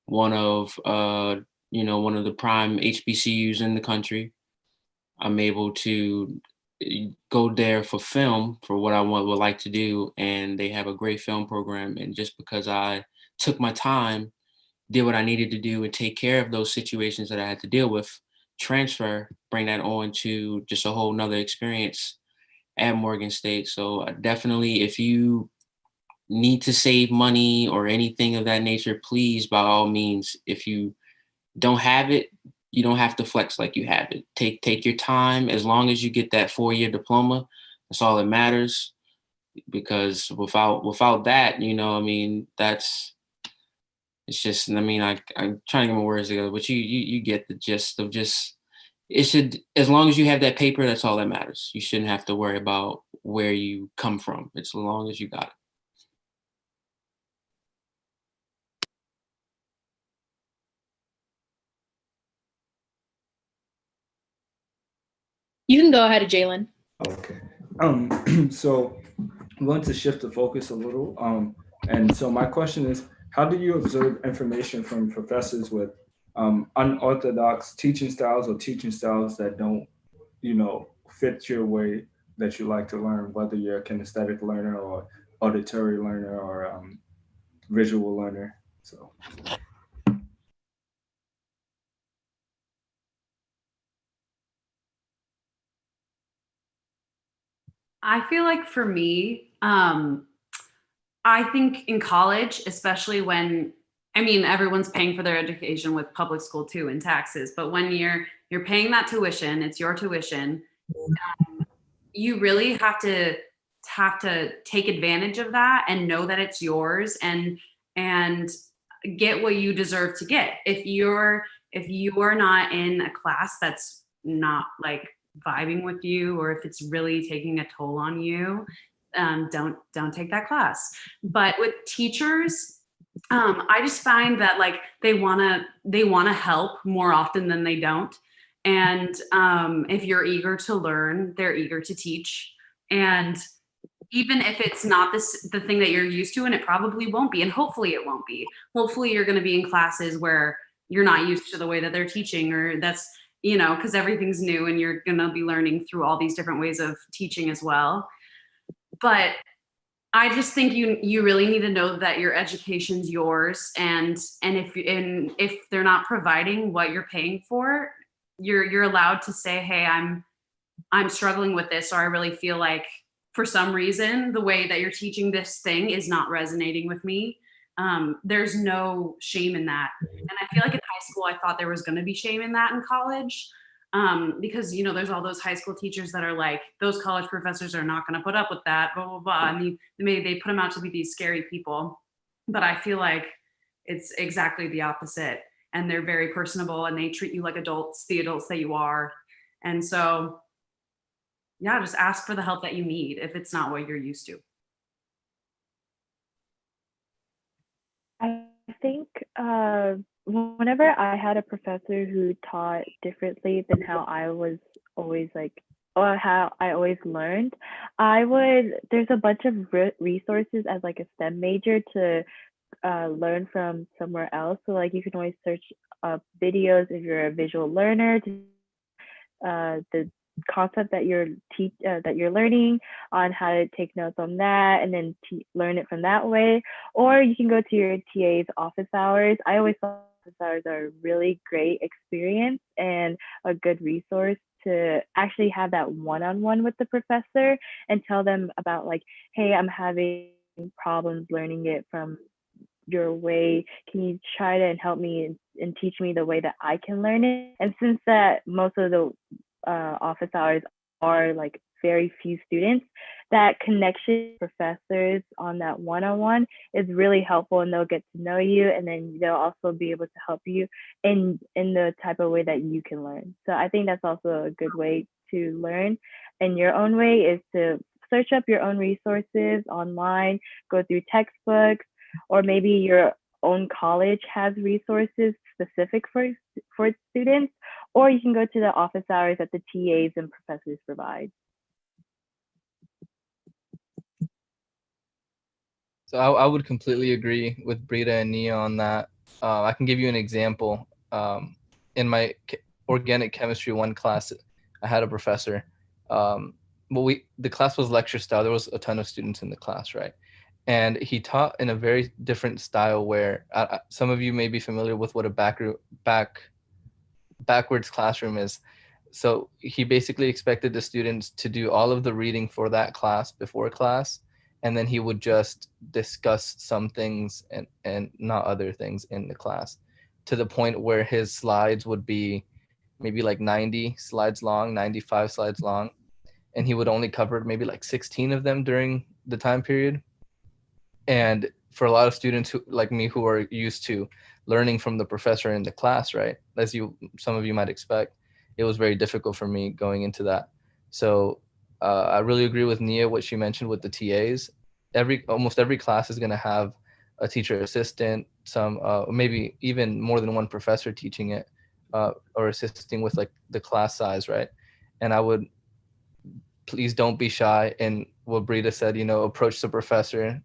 one of the prime HBCUs in the country. I'm able to go there for film, for what I would like to do, and they have a great film program. And just because I took my time, did what I needed to do, and take care of those situations that I had to deal with, transfer, bring that on to just a whole nother experience at Morgan State. So definitely, if you need to save money or anything of that nature, please, by all means, if you don't have it, you don't have to flex like you have it. Take your time. As long as you get that 4-year diploma, that's all that matters. Because without that, it's just, I'm trying to get my words together, but you get the gist of just, it should, as long as you have that paper, that's all that matters. You shouldn't have to worry about where you come from. It's as long as you got it.
You can go ahead, Jalen.
Okay. So I want to shift the focus a little. And so my question is, how do you observe information from professors with unorthodox teaching styles, or teaching styles that don't, fit your way that you like to learn, whether you're a kinesthetic learner or auditory learner or visual learner? So.
I feel like for me, I think in college, especially when, everyone's paying for their education with public school too, and taxes, but when you're paying that tuition, it's your tuition, you really have to take advantage of that and know that it's yours, and get what you deserve to get. If you are not in a class that's not like vibing with you, or if it's really taking a toll on you, don't take that class. But with teachers, I just find that like they want to help more often than they don't. And if you're eager to learn, they're eager to teach. And even if it's not the thing that you're used to, and it probably won't be, and hopefully it won't be. Hopefully you're going to be in classes where you're not used to the way that they're teaching, or that's, because everything's new and you're going to be learning through all these different ways of teaching as well. But I just think you really need to know that your education's yours, and if they're not providing what you're paying for, you're allowed to say, hey, I'm struggling with this, or I really feel like for some reason the way that you're teaching this thing is not resonating with me. There's no shame in that, and I feel like in high school I thought there was going to be shame in that in college. Because there's all those high school teachers that are like, those college professors are not going to put up with that, blah blah blah, and they put them out to be these scary people. But I feel like it's exactly the opposite, and they're very personable, and they treat you like adults, the adults that you are. And so, yeah, just ask for the help that you need if it's not what you're used to.
I think whenever I had a professor who taught differently than how I was always like, or how I always learned, there's a bunch of resources as like a STEM major to learn from somewhere else. So like you can always search up videos if you're a visual learner to the concept that you're learning on, how to take notes on that and then learn it from that way. Or you can go to your TA's office hours. I always thought office hours are a really great experience and a good resource to actually have that one-on-one with the professor and tell them about like, hey, I'm having problems learning it from your way. Can you try to help me and teach me the way that I can learn it? And since that most of the office hours are like very few students, that connection with professors on that one-on-one is really helpful, and they'll get to know you, and then they'll also be able to help you in the type of way that you can learn. So I think that's also a good way to learn in your own way, is to search up your own resources online, go through textbooks, or maybe your own college has resources specific for students, or you can go to the office hours that the TAs and professors provide.
So I would completely agree with Brita and Nia on that. I can give you an example. In my organic chemistry 1 class, I had a professor. The class was lecture style. There was a ton of students in the class, right? And he taught in a very different style where some of you may be familiar with what a backwards classroom is. So he basically expected the students to do all of the reading for that class before class, and then he would just discuss some things and not other things in the class, to the point where his slides would be maybe like 90 slides long, 95 slides long, and he would only cover maybe like 16 of them during the time period. And for a lot of students who, like me, who are used to learning from the professor in the class, right, as some of you might expect, it was very difficult for me going into that. So I really agree with Nia, what she mentioned with the TAs. Almost every class is going to have a teacher assistant, some maybe even more than one professor teaching it, or assisting with like the class size, right? And I would, please don't be shy, and what Brita said, approach the professor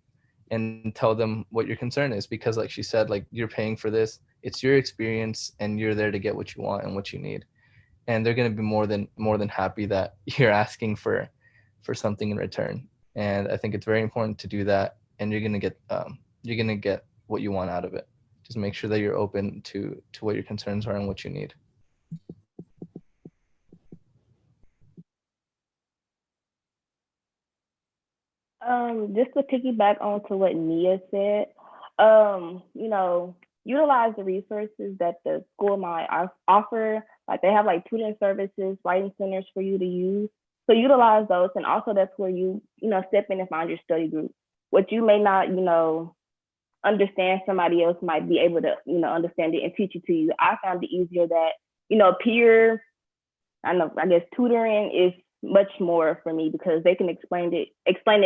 and tell them what your concern is, because like she said, like, you're paying for this, it's your experience, and you're there to get what you want and what you need, and they're going to be more than happy that you're asking for something in return. And I think it's very important to do that, and you're going to get what you want out of it. Just make sure that you're open to what your concerns are and what you need.
Just to piggyback onto what Nia said, utilize the resources that the school might offer. Like they have like tutoring services, writing centers for you to use. So utilize those, and also that's where you step in and find your study group. What you may not understand, somebody else might be able to understand it and teach it to you. I found it easier that peer, I guess tutoring is much more for me, because they can explain it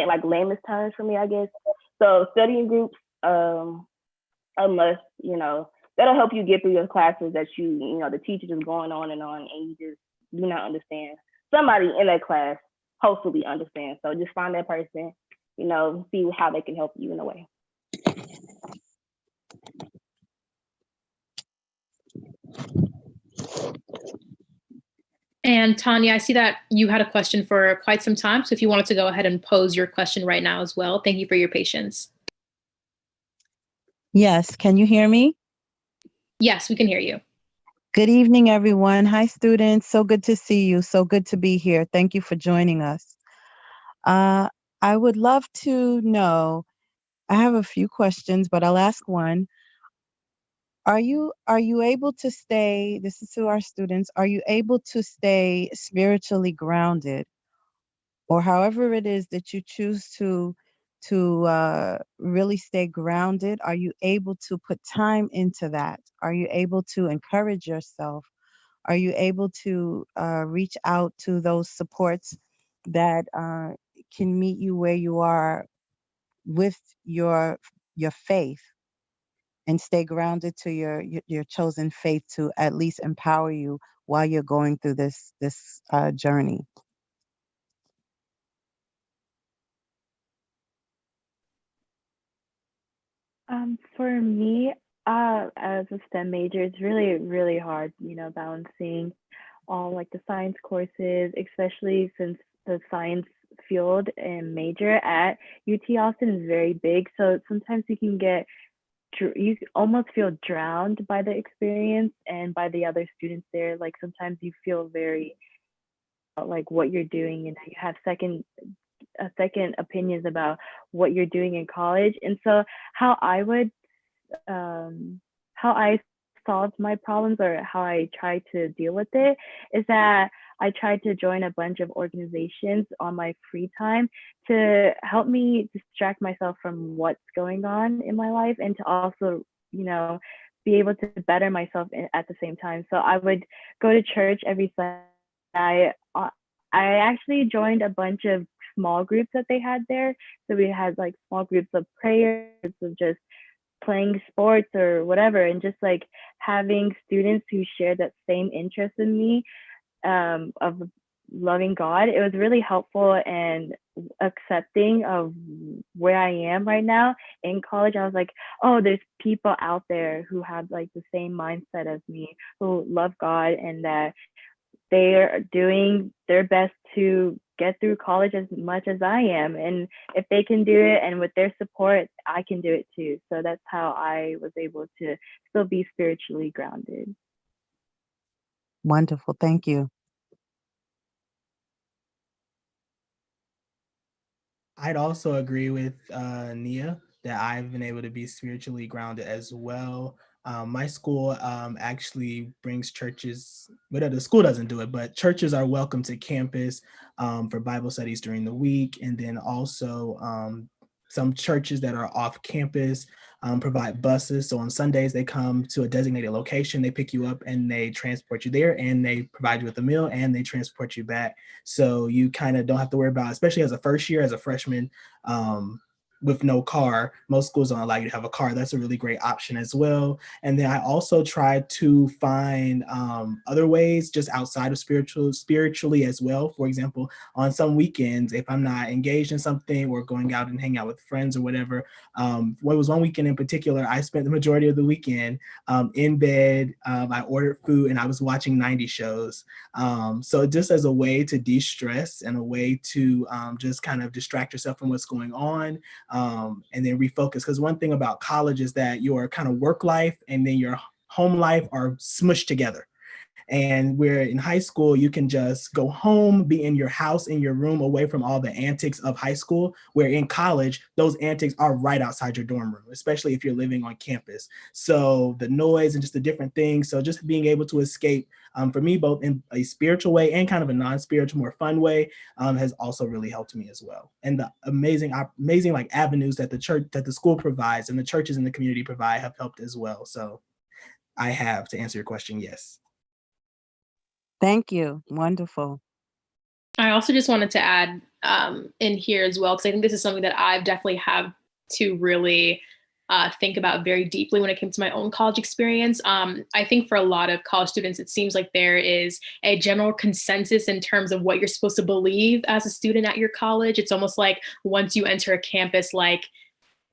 like layman's terms for me, I guess. So studying groups, a must. That'll help you get through your classes that the teacher is going on, and you just do not understand. Somebody in that class hopefully understands. So just find that person, see how they can help you in a way.
And Tanya, I see that you had a question for quite some time. So if you wanted to go ahead and pose your question right now as well. Thank you for your patience.
Yes, can you hear me?
Yes, we can hear you.
Good evening, everyone. Hi, students. So good to see you. So good to be here. Thank you for joining us. I would love to know, I have a few questions, but I'll ask one. Are you able to stay, this is to our students, are you able to stay spiritually grounded, or however it is that you choose to really stay grounded? Are you able to put time into that? Are you able to encourage yourself? Are you able to reach out to those supports that can meet you where you are with your faith, and stay grounded to your chosen faith to at least empower you while you're going through this journey?
For me, as a STEM major, it's really, really hard, balancing all like the science courses, especially since the science field and major at UT Austin is very big. So sometimes you almost feel drowned by the experience and by the other students there. Like sometimes you feel very like what you're doing, and you have second opinions about what you're doing in college. And so how I would how I solved my problems, or how I try to deal with it, is that I tried to join a bunch of organizations on my free time to help me distract myself from what's going on in my life, and to also, be able to better myself at the same time. So I would go to church every Sunday. I actually joined a bunch of small groups that they had there. So we had like small groups of prayers, of just playing sports or whatever, and just like having students who share that same interest in me, of loving God. It was really helpful and accepting of where I am right now in college. I was like, oh, there's people out there who have like the same mindset as me, who love God, and that they are doing their best to get through college as much as I am. And if they can do it, and with their support, I can do it too. So that's how I was able to still be spiritually grounded.
Wonderful. Thank you.
I'd also agree with Nia that I've been able to be spiritually grounded as well. My school actually brings churches, but the school doesn't do it, but churches are welcome to campus for Bible studies during the week. And then also some churches that are off campus provide buses. So on Sundays, they come to a designated location, they pick you up and they transport you there, and they provide you with a meal and they transport you back. So you kind of don't have to worry about, especially as a first year, as a freshman, with no car. Most schools don't allow you to have a car. That's a really great option as well. And then I also try to find other ways just outside of spiritually as well. For example, on some weekends, if I'm not engaged in something or going out and hang out with friends or whatever, what was one weekend in particular, I spent the majority of the weekend in bed. I ordered food and I was watching 90s shows. So just as a way to de-stress and a way to just kind of distract yourself from what's going on, and then refocus. Because one thing about college is that your kind of work life and then your home life are smushed together. And where in high school, you can just go home, be in your house, in your room, away from all the antics of high school, where in college, those antics are right outside your dorm room, especially if you're living on campus. So the noise and just the different things. So just being able to escape, for me, both in a spiritual way and kind of a non-spiritual, more fun way, has also really helped me as well. And the amazing like avenues that the school provides and the churches in the community provide have helped as well. So I have, to answer your question, yes.
Thank you. Wonderful.
I also just wanted to add in here as well, because I think this is something that I've definitely have to really think about very deeply when it came to my own college experience. I think for a lot of college students, it seems like there is a general consensus in terms of what you're supposed to believe as a student at your college. It's almost like once you enter a campus, like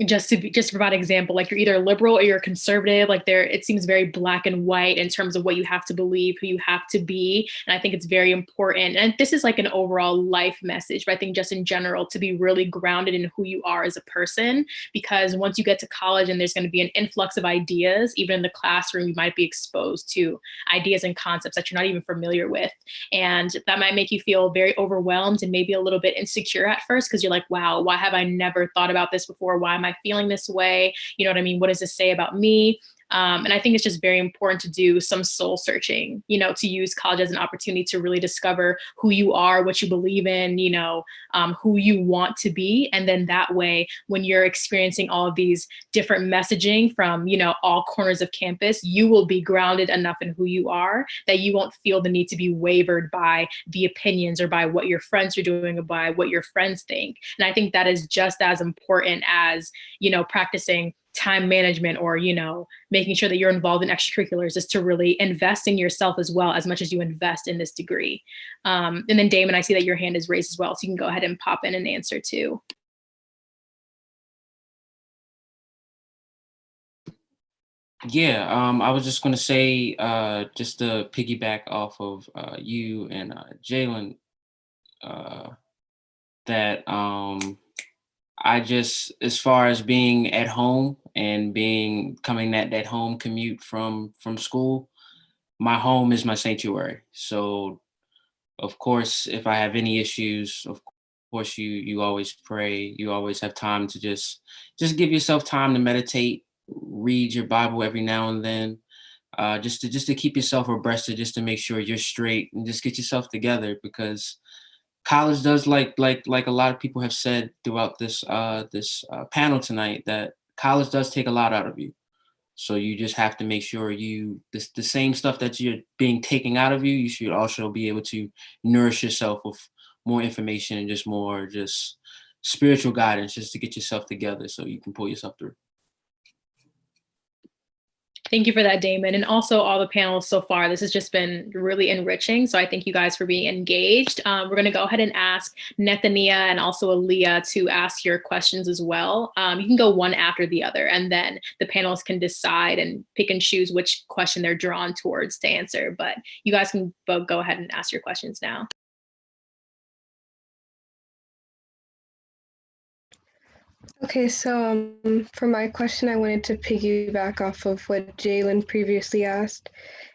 just to provide example, like you're either liberal or you're conservative. Like it seems very black and white in terms of what you have to believe, who you have to be. And I think it's very important. And this is like an overall life message, but I think just in general to be really grounded in who you are as a person, because once you get to college and there's going to be an influx of ideas, even in the classroom, you might be exposed to ideas and concepts that you're not even familiar with. And that might make you feel very overwhelmed and maybe a little bit insecure at first, because you're like, wow, why have I never thought about this before? Why am I feeling this way? You know what I mean? What does this say about me? And I think it's just very important to do some soul searching, to use college as an opportunity to really discover who you are, what you believe in, who you want to be. And then that way, when you're experiencing all of these different messaging from, all corners of campus, you will be grounded enough in who you are that you won't feel the need to be wavered by the opinions or by what your friends are doing or by what your friends think. And I think that is just as important as, practicing time management or, making sure that you're involved in extracurriculars, is to really invest in yourself as well, as much as you invest in this degree. And then Damon, I see that your hand is raised as well. So you can go ahead and pop in and answer too.
Yeah, I was just going to say, just to piggyback off of you and Jalen, that I just, as far as being at home and coming that home commute from school, my home is my sanctuary. So of course, if I have any issues, of course you always pray. You always have time to just give yourself time to meditate, read your Bible every now and then, just to keep yourself abreast, just to make sure you're straight and just get yourself together, because college does, like a lot of people have said throughout this panel tonight, that college does take a lot out of you. So you just have to make sure the same stuff that you're being taken out of you, you should also be able to nourish yourself with more information and more spiritual guidance, just to get yourself together so you can pull yourself through.
Thank you for that, Damon. And also all the panels so far. This has just been really enriching. So I thank you guys for being engaged. We're going to go ahead and ask Nethania and also Aaliyah to ask your questions as well. You can go one after the other, and then the panelists can decide and pick and choose which question they're drawn towards to answer. But you guys can both go ahead and ask your questions now.
Okay, so for my question, I wanted to piggyback off of what Jalen previously asked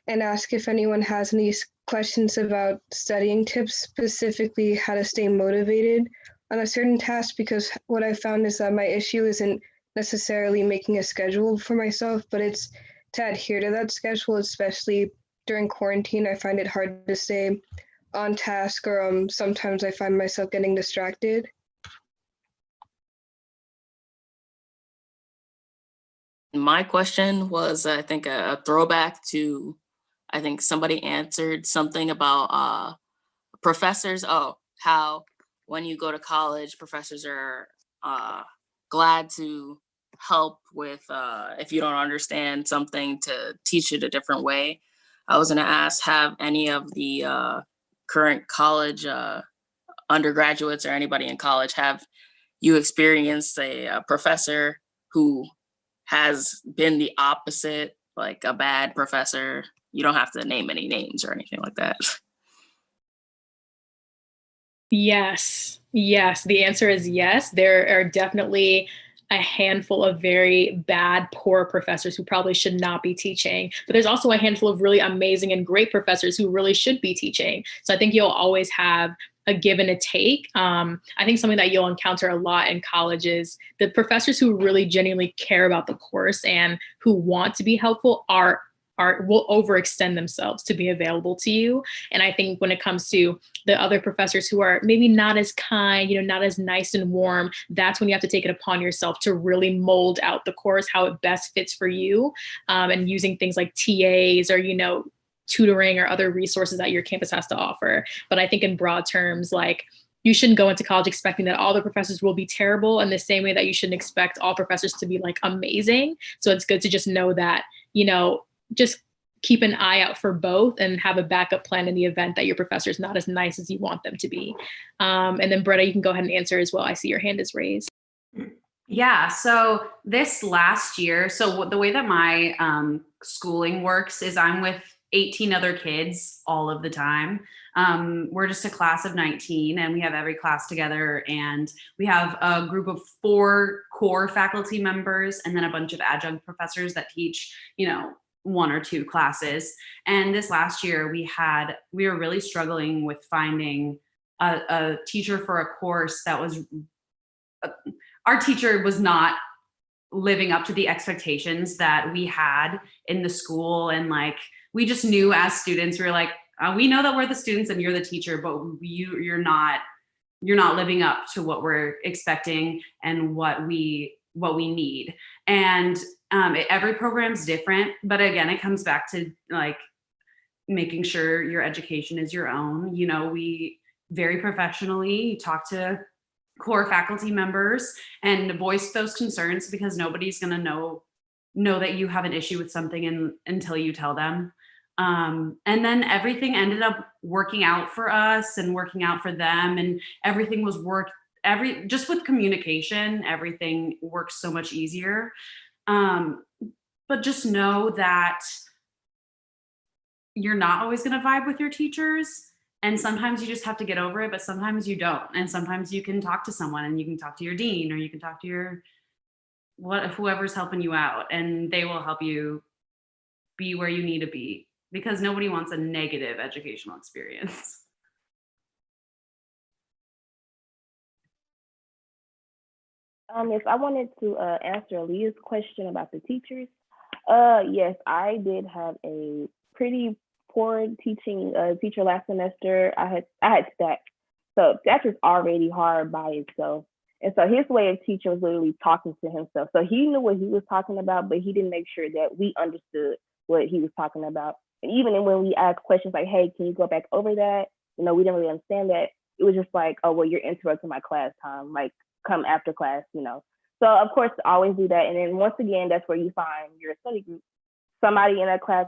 and ask if anyone has any questions about studying tips, specifically how to stay motivated on a certain task, because what I found is that my issue isn't necessarily making a schedule for myself, but it's to adhere to that schedule, especially during quarantine. I find it hard to stay on task, or sometimes I find myself getting distracted.
My question was, I think, a throwback to, I think somebody answered something about professors. Oh, how when you go to college, professors are glad to help with if you don't understand something, to teach it a different way. I was going to ask, have any of the current college undergraduates or anybody in college, have you experienced a professor who has been the opposite, like a bad professor? You don't have to name any names or anything like that.
Yes. The answer is yes. There are definitely a handful of very bad, poor professors who probably should not be teaching. But there's also a handful of really amazing and great professors who really should be teaching. So I think you'll always have a give and a take. I think something that you'll encounter a lot in college is the professors who really genuinely care about the course and who want to be helpful will overextend themselves to be available to you. And I think when it comes to the other professors who are maybe not as kind, not as nice and warm, that's when you have to take it upon yourself to really mold out the course how it best fits for you, and using things like TAs or, tutoring or other resources that your campus has to offer. But I think in broad terms, like, you shouldn't go into college expecting that all the professors will be terrible, in the same way that you shouldn't expect all professors to be like amazing. So it's good to just know that, just keep an eye out for both and have a backup plan in the event that your professor is not as nice as you want them to be. And then Bretta, you can go ahead and answer as well. I see your hand is raised.
Yeah, so this last year, the way that my schooling works is I'm with 18 other kids all of the time. We're just a class of 19 and we have every class together, and we have a group of 4 core faculty members and then a bunch of adjunct professors that teach, 1 or 2 classes. And this last year we were really struggling with finding a teacher for a course that was our teacher was not living up to the expectations that we had in the school. And like, we just knew as students, we were like, we know that we're the students and you're the teacher, but you're not living up to what we're expecting and what we need. And every program's different, but again, it comes back to like making sure your education is your own. We very professionally talk to core faculty members and voice those concerns, because nobody's going to know that you have an issue with something until you tell them. And then everything ended up working out for us and working out for them, and everything was just with communication, everything works so much easier. But just know that you're not always going to vibe with your teachers. And sometimes you just have to get over it, but sometimes you don't. And sometimes you can talk to someone, and you can talk to your dean, or you can talk to whoever's helping you out, and they will help you be where you need to be, because nobody wants a negative educational experience.
Yes, I wanted to answer Aaliyah's question about the teachers. Yes, I did have a pretty poor teacher last semester. I had stacks, so that was already hard by itself. And so his way of teaching was literally talking to himself. So he knew what he was talking about, but he didn't make sure that we understood what he was talking about. And even when we asked questions like, "Hey, can you go back over that?" We didn't really understand that. It was just like, "Oh, well, you're interrupting my class time. Like, come after class." So of course, always do that. And then once again, that's where you find your study group. Somebody in that class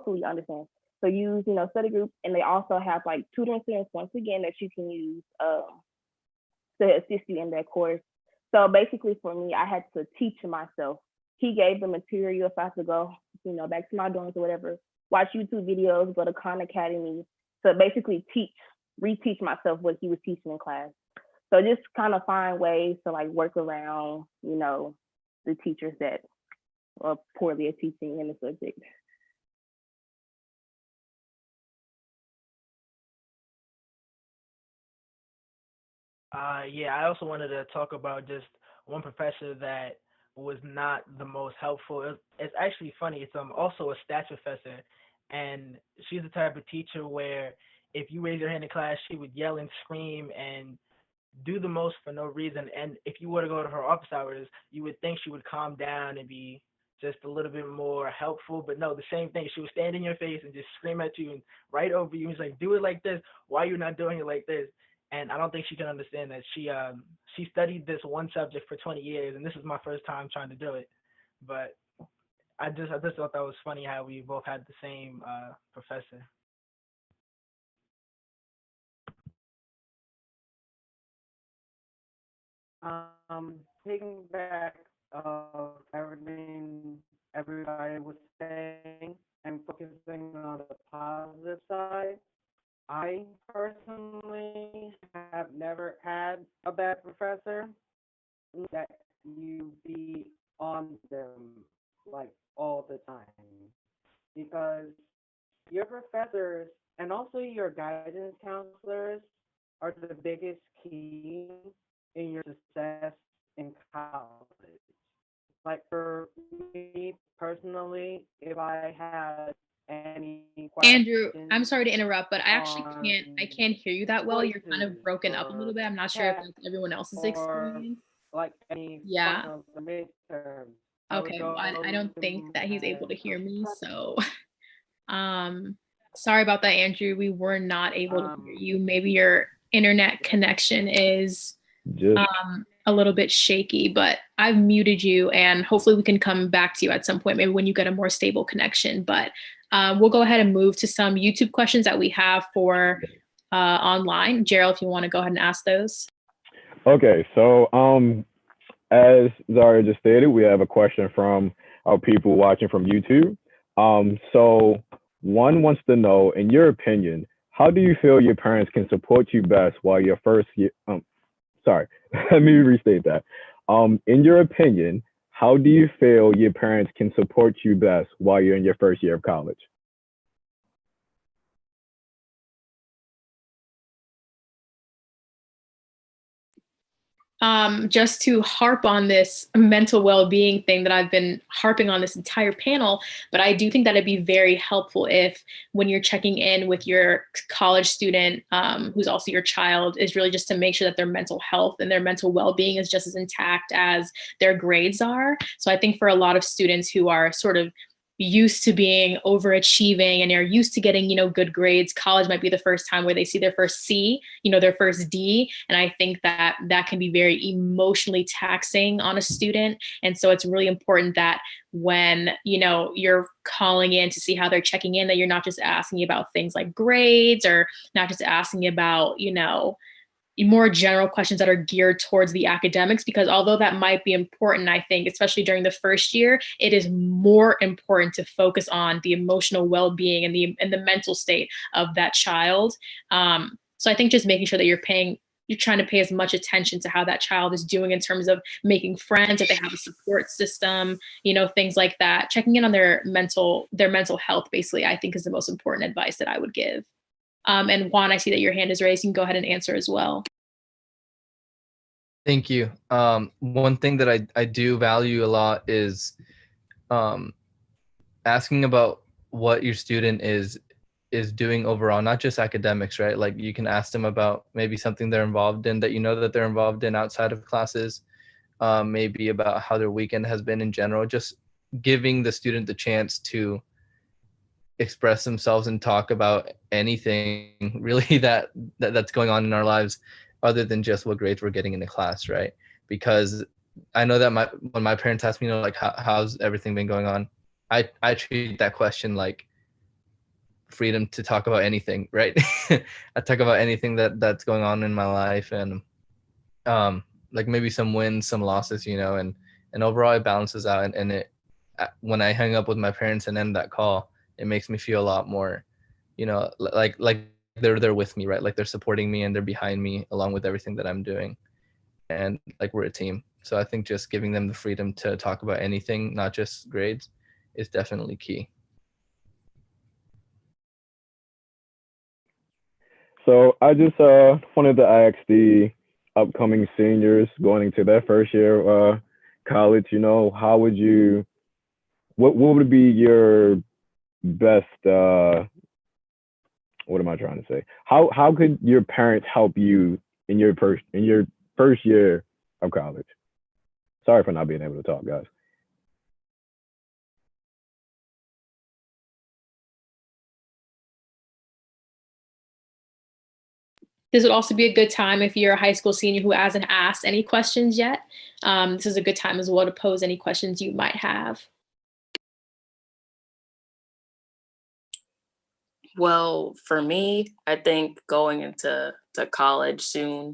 fully understands. So use, study group, and they also have like tutoring students once again that you can use to assist you in that course. So basically, for me, I had to teach myself. He gave the material if I had to go, back to my dorms or whatever, watch YouTube videos, go to Khan Academy. So basically, reteach myself what he was teaching in class. So just kind of find ways to like work around, the teachers that are poorly at teaching in the subject.
Yeah, I also wanted to talk about just one professor that was not the most helpful. It's actually funny. It's also a stats professor, and she's the type of teacher where if you raise your hand in class, she would yell and scream and do the most for no reason. And if you were to go to her office hours, you would think she would calm down and be just a little bit more helpful. But no, the same thing. She would stand in your face and just scream at you and right over you. He's like, "Do it like this. Why are you not doing it like this?" And I don't think she can understand that she studied this one subject for 20 years, and this is my first time trying to do it. But I just thought that was funny how we both had the same professor.
Taking back of everything everybody was saying and focusing on the positive side, I personally have never had a bad professor that you be on them like all the time, because your professors and also your guidance counselors are the biggest key in your success in college. Like for me personally, if I had any
Andrew,
questions
I'm sorry to interrupt, but I actually
on
I can't hear you that well. You're kind
quizzes
of broken up a little
or
bit. I'm not sure if
tests
that's everyone else's
or
experience.
like any
Yeah.
finals or midterms, I would
Okay. Well, I
go
don't think
to
that he's
my
able to hear me.
professor.
So, sorry about that, Andrew. We were not able to hear you. Maybe your internet connection is
Just
a little bit shaky, but I've muted you, and hopefully we can come back to you at some point, maybe when you get a more stable connection. But we'll go ahead and move to some YouTube questions that we have for online. Gerald, if you want to go ahead and ask those.
okay. So as Zara just stated, we have a question from our people watching from YouTube. So one wants to know, in your opinion, how do you feel your parents can support you best while your first year? Sorry, let me restate that. In your opinion, how do you feel your parents can support you best while you're in your first year of college?
Just to harp on this mental well-being thing that I've been harping on this entire panel, but I do think that it'd be very helpful if when you're checking in with your college student, who's also your child, is really just to make sure that their mental health and their mental well-being is just as intact as their grades are. So I think for a lot of students who are sort of used to being overachieving and are used to getting, good grades, college might be the first time where they see their first C, their first D. And I think that that can be very emotionally taxing on a student. And so it's really important that when, you're calling in to see how they're checking in, that you're not just asking about things like grades or not just asking about, more general questions that are geared towards the academics, because although that might be important, I think, especially during the first year, it is more important to focus on the emotional well-being and the mental state of that child. So I think just making sure that you're trying to pay as much attention to how that child is doing in terms of making friends, if they have a support system, things like that. Checking in on their mental health, basically, I think is the most important advice that I would give. And Juan, I see that your hand is raised. You can go ahead and answer as well.
Thank you. One thing that I do value a lot is asking about what your student is doing overall, not just academics, right? Like you can ask them about maybe something they're involved in that that they're involved in outside of classes, maybe about how their weekend has been in general, just giving the student the chance to express themselves and talk about anything really that's going on in our lives other than just what grades we're getting in the class, right? Because I know that when my parents ask me, like how's everything been going on, I treat that question like freedom to talk about anything, right? I talk about anything that's going on in my life, and like maybe some wins, some losses, and overall it balances out, and it when I hang up with my parents and end that call, it makes me feel a lot more, like they're there with me, right? Like they're supporting me and they're behind me along with everything that I'm doing. And like we're a team. So I think just giving them the freedom to talk about anything, not just grades, is definitely key.
So I just wanted to ask the upcoming seniors going into their first year of college, how would you, what would be your best, what am I trying to say? How could your parents help you in your first year of college? Sorry for not being able to talk, guys.
This would also be a good time if you're a high school senior who hasn't asked any questions yet. This is a good time as well to pose any questions you might have.
Well, for me, I think going into college soon,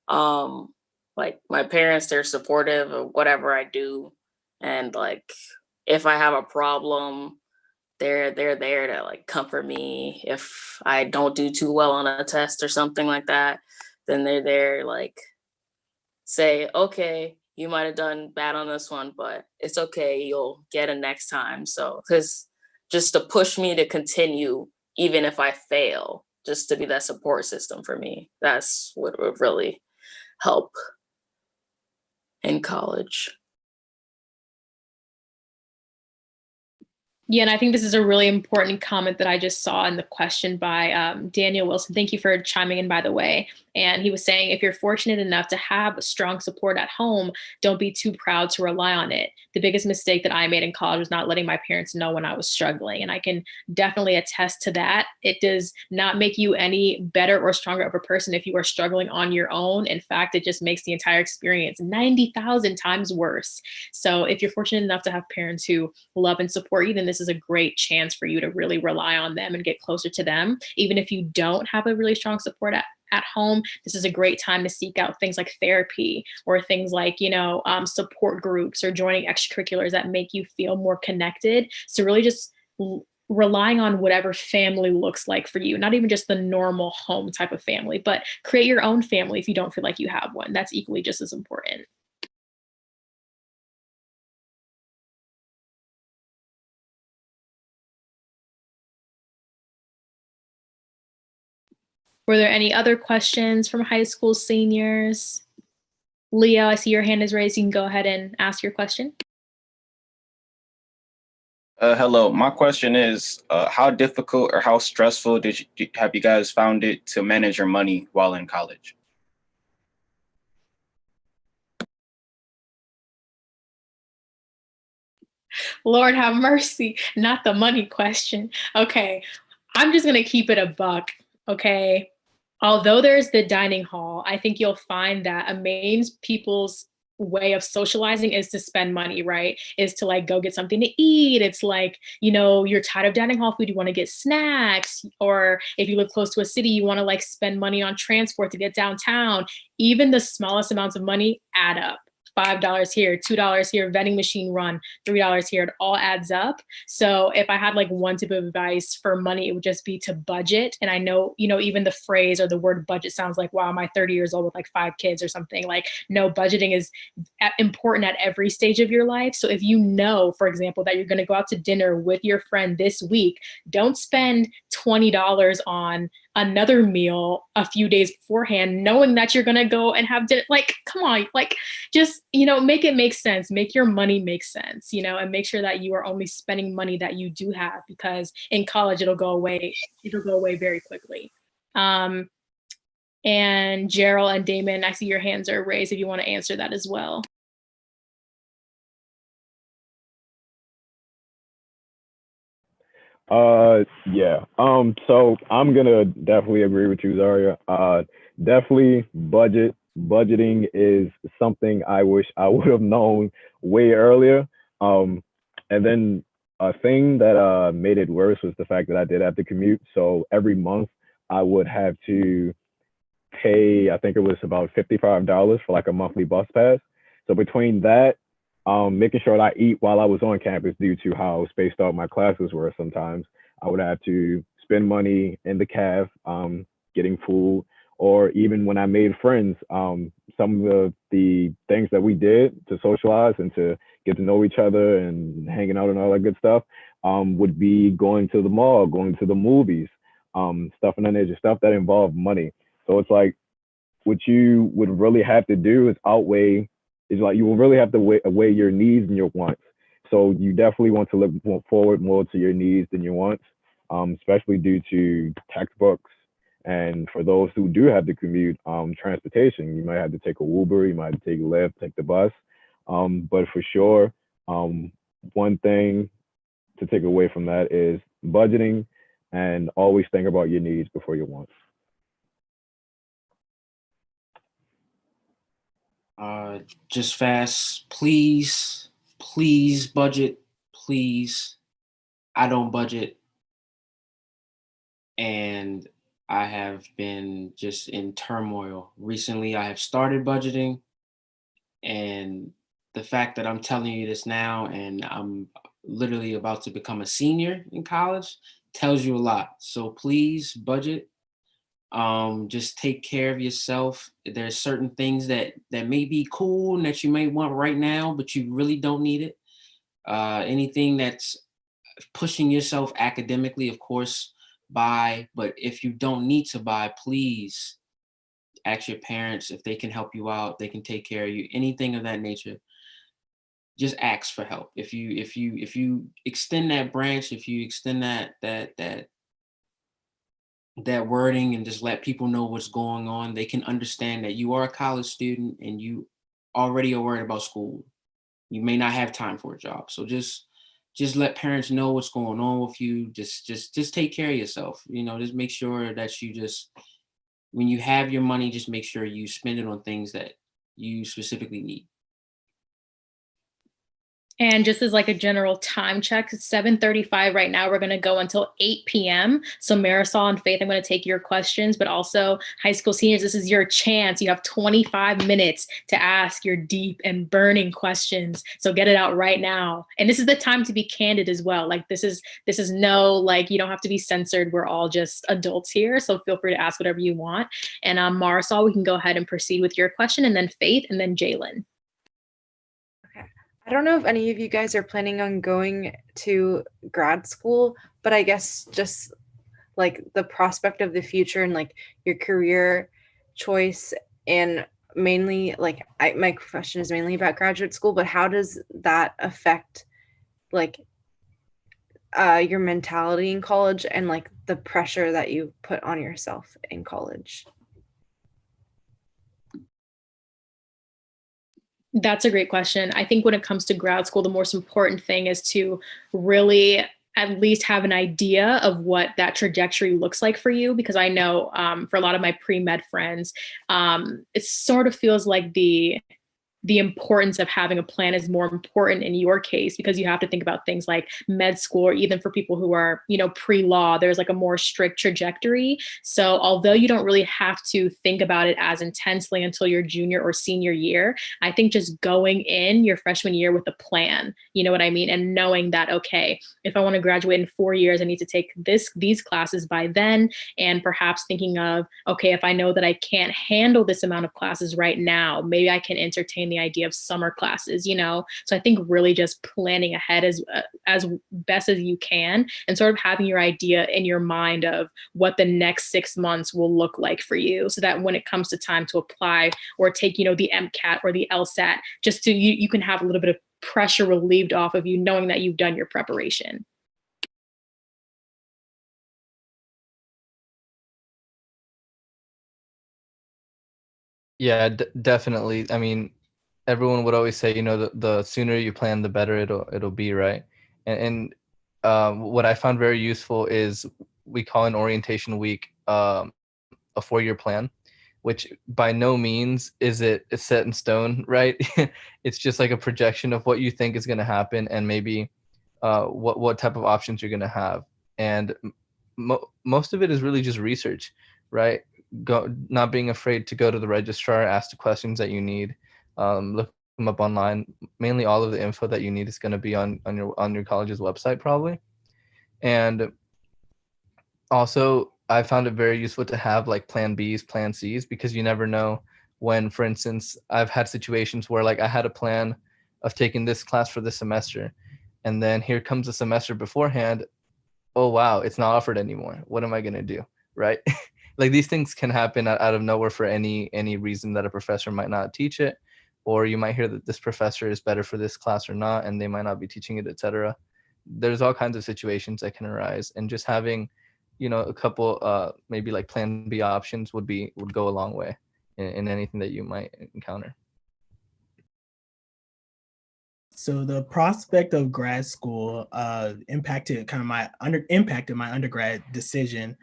like my parents, they're supportive of whatever I do. And like if I have a problem, they're there to like comfort me. If I don't do too well on a test or something like that, then they're there like say, okay, you might have done bad on this one, but it's okay, you'll get it next time. So because just to push me to continue even if I fail, just to be that support system for me. That's what would really help in college.
Yeah, and I think this is a really important comment that I just saw in the question by Daniel Wilson. Thank you for chiming in, by the way. And he was saying, if you're fortunate enough to have a strong support at home, don't be too proud to rely on it. The biggest mistake that I made in college was not letting my parents know when I was struggling. And I can definitely attest to that. It does not make you any better or stronger of a person if you are struggling on your own. In fact, it just makes the entire experience 90,000 times worse. So if you're fortunate enough to have parents who love and support you, then this is a great chance for you to really rely on them and get closer to them. Even if you don't have a really strong support at home, this is a great time to seek out things like therapy or things like, support groups or joining extracurriculars that make you feel more connected. So really just relying on whatever family looks like for you, not even just the normal home type of family, but create your own family if you don't feel like you have one. That's equally just as important. Were there any other questions from high school seniors? Leo, I see your hand is raised. You can go ahead and ask your question.
Hello, my question is, how difficult or how stressful have you guys found it to manage your money while in college?
Lord have mercy, not the money question. Okay, I'm just gonna keep it a buck, okay? Although there's the dining hall, I think you'll find that a main people's way of socializing is to spend money, right? Is to like go get something to eat. It's like, you're tired of dining hall food, you want to get snacks. Or if you live close to a city, you want to like spend money on transport to get downtown. Even the smallest amounts of money add up. $5 here, $2 here, vending machine run, $3 here, it all adds up. So if I had like one tip of advice for money, it would just be to budget. And I know, even the phrase or the word budget sounds like, wow, am I 30 years old with like 5 kids or something? Like, no, budgeting is important at every stage of your life. So if you know, for example, that you're going to go out to dinner with your friend this week, don't spend $20 on another meal a few days beforehand, knowing that you're going to go and have dinner. Like, come on, like just, make it make sense, make your money make sense, and make sure that you are only spending money that you do have, because in college, it'll go away very quickly. And Gerald and Damon, I see your hands are raised if you want to answer that as well.
Yeah. So I'm gonna definitely agree with you, Zaria. Definitely budgeting is something I wish I would have known way earlier. And then a thing that made it worse was the fact that I did have to commute. So every month I would have to pay, I think it was about $55 for like a monthly bus pass. So between that, making sure that I eat while I was on campus due to how spaced out my classes were sometimes, I would have to spend money in the caf, getting food, or even when I made friends, some of the things that we did to socialize and to get to know each other and hanging out and all that good stuff, would be going to the mall, going to the movies, stuff in that nature, stuff that involved money. So it's like, what you would really have to do is you will really have to weigh your needs and your wants. So you definitely want to look forward more to your needs than your wants, especially due to textbooks. And for those who do have to commute, transportation, you might have to take a Uber, you might have to take a Lyft, take the bus. But for sure, one thing to take away from that is budgeting and always think about your needs before your wants.
Just fast, please budget, please. I don't budget, and I have been just in turmoil. Recently, I have started budgeting, and the fact that I'm telling you this now and I'm literally about to become a senior in college tells you a lot. So please budget. Just take care of yourself. There's certain things that may be cool and that you may want right now, but you really don't need it. Anything that's pushing yourself academically, of course, buy. But if you don't need to buy, please ask your parents if they can help you out. They can take care of you. Anything of that nature. Just ask for help. If you extend that branch, if you extend that wording and just let people know what's going on, they can understand that you are a college student and you already are worried about school. You may not have time for a job. So just let parents know what's going on with you. Just take care of yourself. Just make sure that you when you have your money, just make sure you spend it on things that you specifically need.
And just as like a general time check, it's 7:35 right now. We're going to go until 8 p.m. So Marisol and Faith, I'm going to take your questions, but also high school seniors, this is your chance. You have 25 minutes to ask your deep and burning questions. So get it out right now. And this is the time to be candid as well. Like this is no, like you don't have to be censored. We're all just adults here. So feel free to ask whatever you want. And Marisol, we can go ahead and proceed with your question, and then Faith, and then Jalen.
I don't know if any of you guys are planning on going to grad school, but I guess just like the prospect of the future and like your career choice, and mainly like my question is mainly about graduate school, but how does that affect like your mentality in college and like the pressure that you put on yourself in college?
That's a great question. I think when it comes to grad school, the most important thing is to really at least have an idea of what that trajectory looks like for you. Because I know for a lot of my pre-med friends, it sort of feels like the importance of having a plan is more important in your case, because you have to think about things like med school, or even for people who are, pre-law, there's like a more strict trajectory. So although you don't really have to think about it as intensely until your junior or senior year, I think just going in your freshman year with a plan, you know what I mean? And knowing that, okay, if I want to graduate in 4 years, I need to take these classes by then. And perhaps thinking of, okay, if I know that I can't handle this amount of classes right now, maybe I can entertain the idea of summer classes, So I think really just planning ahead as best as you can, and sort of having your idea in your mind of what the next 6 months will look like for you, so that when it comes to time to apply or take, the MCAT or the LSAT, just so you can have a little bit of pressure relieved off of you, knowing that you've done your preparation.
Yeah, definitely. I mean, everyone would always say, the sooner you plan, the better it'll be, right? And what I found very useful is we call an orientation week a 4-year plan, which by no means is it set in stone, right? It's just like a projection of what you think is going to happen, and maybe what type of options you're going to have. And most of it is really just research, right? Not being afraid to go to the registrar, ask the questions that you need, look them up online. Mainly all of the info that you need is going to be on your college's website probably. And also I found it very useful to have like plan Bs, plan Cs, because you never know when, for instance, I've had situations where like I had a plan of taking this class for this semester, and then here comes a semester beforehand, oh wow, it's not offered anymore. What am I going to do? Right? Like these things can happen out of nowhere for any reason that a professor might not teach it, or you might hear that this professor is better for this class or not, and they might not be teaching it, etc. There's all kinds of situations that can arise, and just having, a couple maybe like plan B options would go a long way in anything that you might encounter.
So the prospect of grad school impacted my undergrad decision,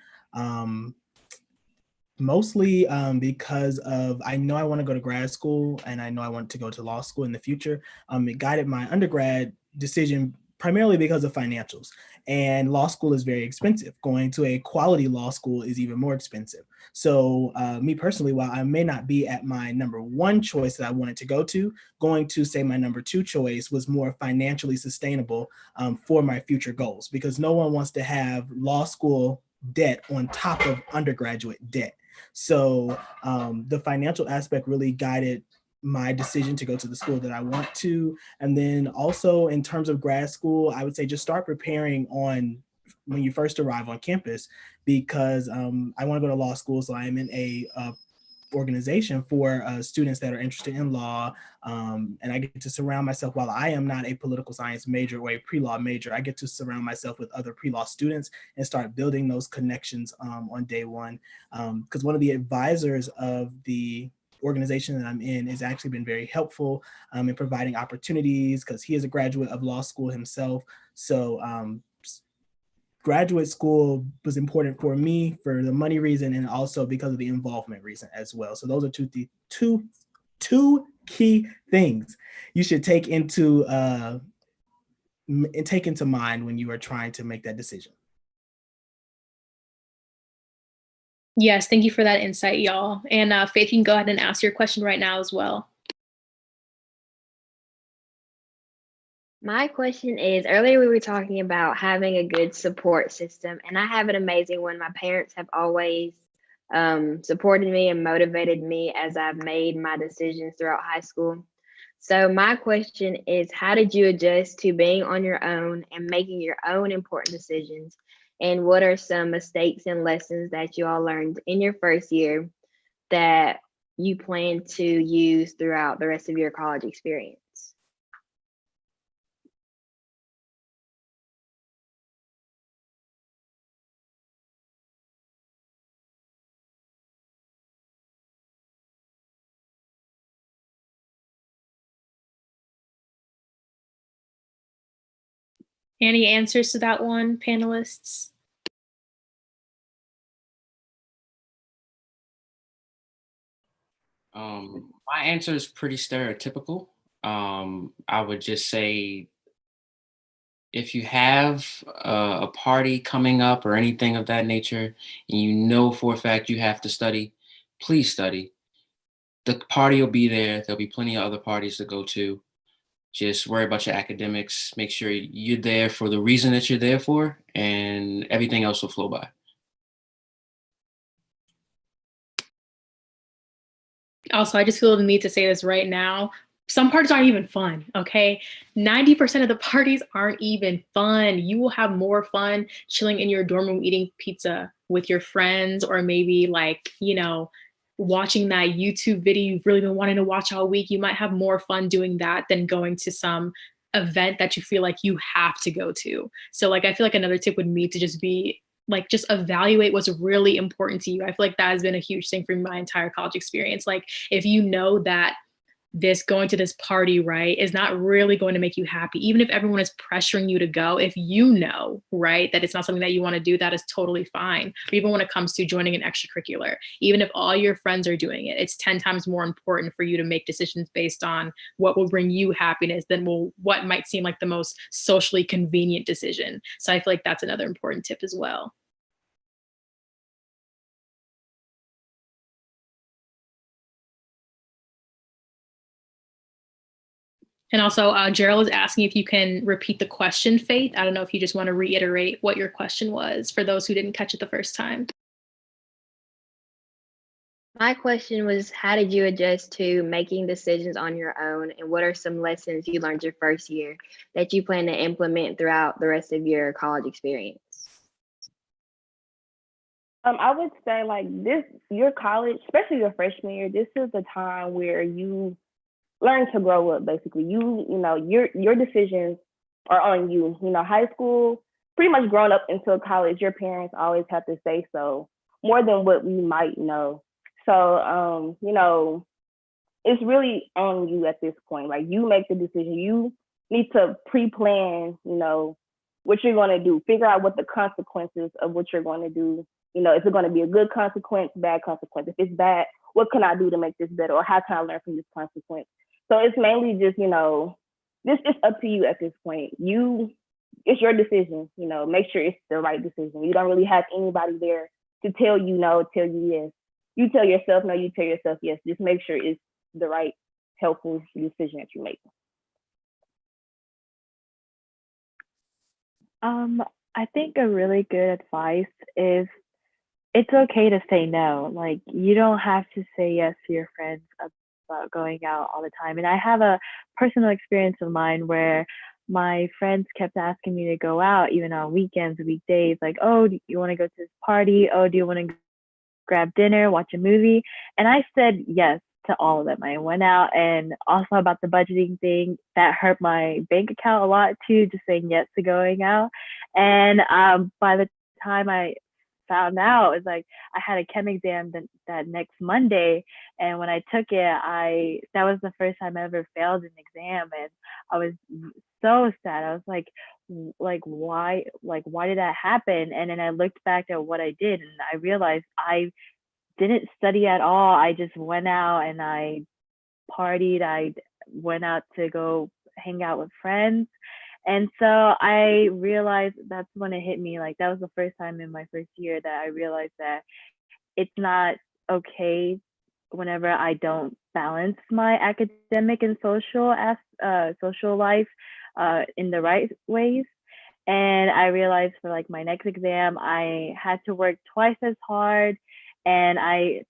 mostly because of, I know I want to go to grad school and I know I want to go to law school in the future. It guided my undergrad decision primarily because of financials, and law school is very expensive. Going to a quality law school is even more expensive. So me personally, while I may not be at my number one choice that I wanted to go to, going to say my number two choice was more financially sustainable for my future goals, because no one wants to have law school debt on top of undergraduate debt. So the financial aspect really guided my decision to go to the school that I want to. And then also in terms of grad school, I would say just start preparing when you first arrive on campus, because I want to go to law school. So I am in a organization for students that are interested in law. And I get to surround myself, while I am not a political science major or a pre-law major, I get to surround myself with other pre-law students and start building those connections on day one. Because one of the advisors of the organization that I'm in has actually been very helpful in providing opportunities, because he is a graduate of law school himself. So graduate school was important for me for the money reason, and also because of the involvement reason as well. So those are two key things you should take into take into mind when you are trying to make that decision?
Yes, thank you for that insight, y'all. And Faith, you can go ahead and ask your question right now as well.
My question is, earlier we were talking about having a good support system, and I have an amazing one. My parents have always supported me and motivated me as I've made my decisions throughout high school. So my question is, how did you adjust to being on your own and making your own important decisions? And what are some mistakes and lessons that you all learned in your first year that you plan to use throughout the rest of your college experience?
Any answers to that one, panelists?
My answer is pretty stereotypical. I would just say if you have a party coming up or anything of that nature, and you know for a fact you have to study, please study. The party will be there. There'll be plenty of other parties to go to. Just worry about your academics. Make sure you're there for the reason that you're there for, and everything else will flow by.
Also, I just feel the need to say this right now. Some parties aren't even fun, okay? 90% of the parties aren't even fun. You will have more fun chilling in your dorm room eating pizza with your friends, or maybe like, watching that YouTube video you've really been wanting to watch all week. You might have more fun doing that than going to some event that you feel like you have to go to. So like, I feel like another tip would be to just be like, just evaluate what's really important to you. I feel like that has been a huge thing for my entire college experience. Like, if you know that this going to this party, right, is not really going to make you happy, even if everyone is pressuring you to go, if you know, right, that it's not something that you want to do, that is totally fine. Or even when it comes to joining an extracurricular, even if all your friends are doing it, it's 10 times more important for you to make decisions based on what will bring you happiness than what might seem like the most socially convenient decision. So I feel like that's another important tip as well. And also, Gerald is asking if you can repeat the question, Faith. I don't know if you just want to reiterate what your question was for those who didn't catch it the first time.
My question was, how did you adjust to making decisions on your own? And what are some lessons you learned your first year that you plan to implement throughout the rest of your college experience?
I would say like this, your college, especially your freshman year, this is the time where you learn to grow up. Basically, your decisions are on you. High school, pretty much growing up into college, your parents always have to say so more than what we might know. So, it's really on you at this point. Like, you make the decision. You need to pre-plan, what you're going to do. Figure out what the consequences of what you're going to do. Is it going to be a good consequence, bad consequence? If it's bad, what can I do to make this better? Or how can I learn from this consequence? So it's mainly just, this is up to you at this point. It's your decision, make sure it's the right decision. You don't really have anybody there to tell you no, tell you yes. You tell yourself no, you tell yourself yes. Just make sure it's the right, helpful decision that you make.
I think a really good advice is it's okay to say no. Like, you don't have to say yes to your friends about going out all the time. And I have a personal experience of mine where my friends kept asking me to go out, even on weekends, weekdays, like, oh, do you want to go to this party? Oh, do you want to grab dinner, watch a movie? And I said yes to all of them. I went out, and also about the budgeting thing, that hurt my bank account a lot too, just saying yes to going out. And by the time I found out, it's like I had a chem exam that next Monday, and when I took it, that was the first time I ever failed an exam, and I was so sad. I was like why did that happen? And then I looked back at what I did, and I realized I didn't study at all. I just went out and I partied. I went out to go hang out with friends, And so I realized that's when it hit me. Like that was the first time in my first year that I realized that it's not okay whenever I don't balance my academic and social life in the right ways. And I realized for like my next exam, I had to work twice as hard. And I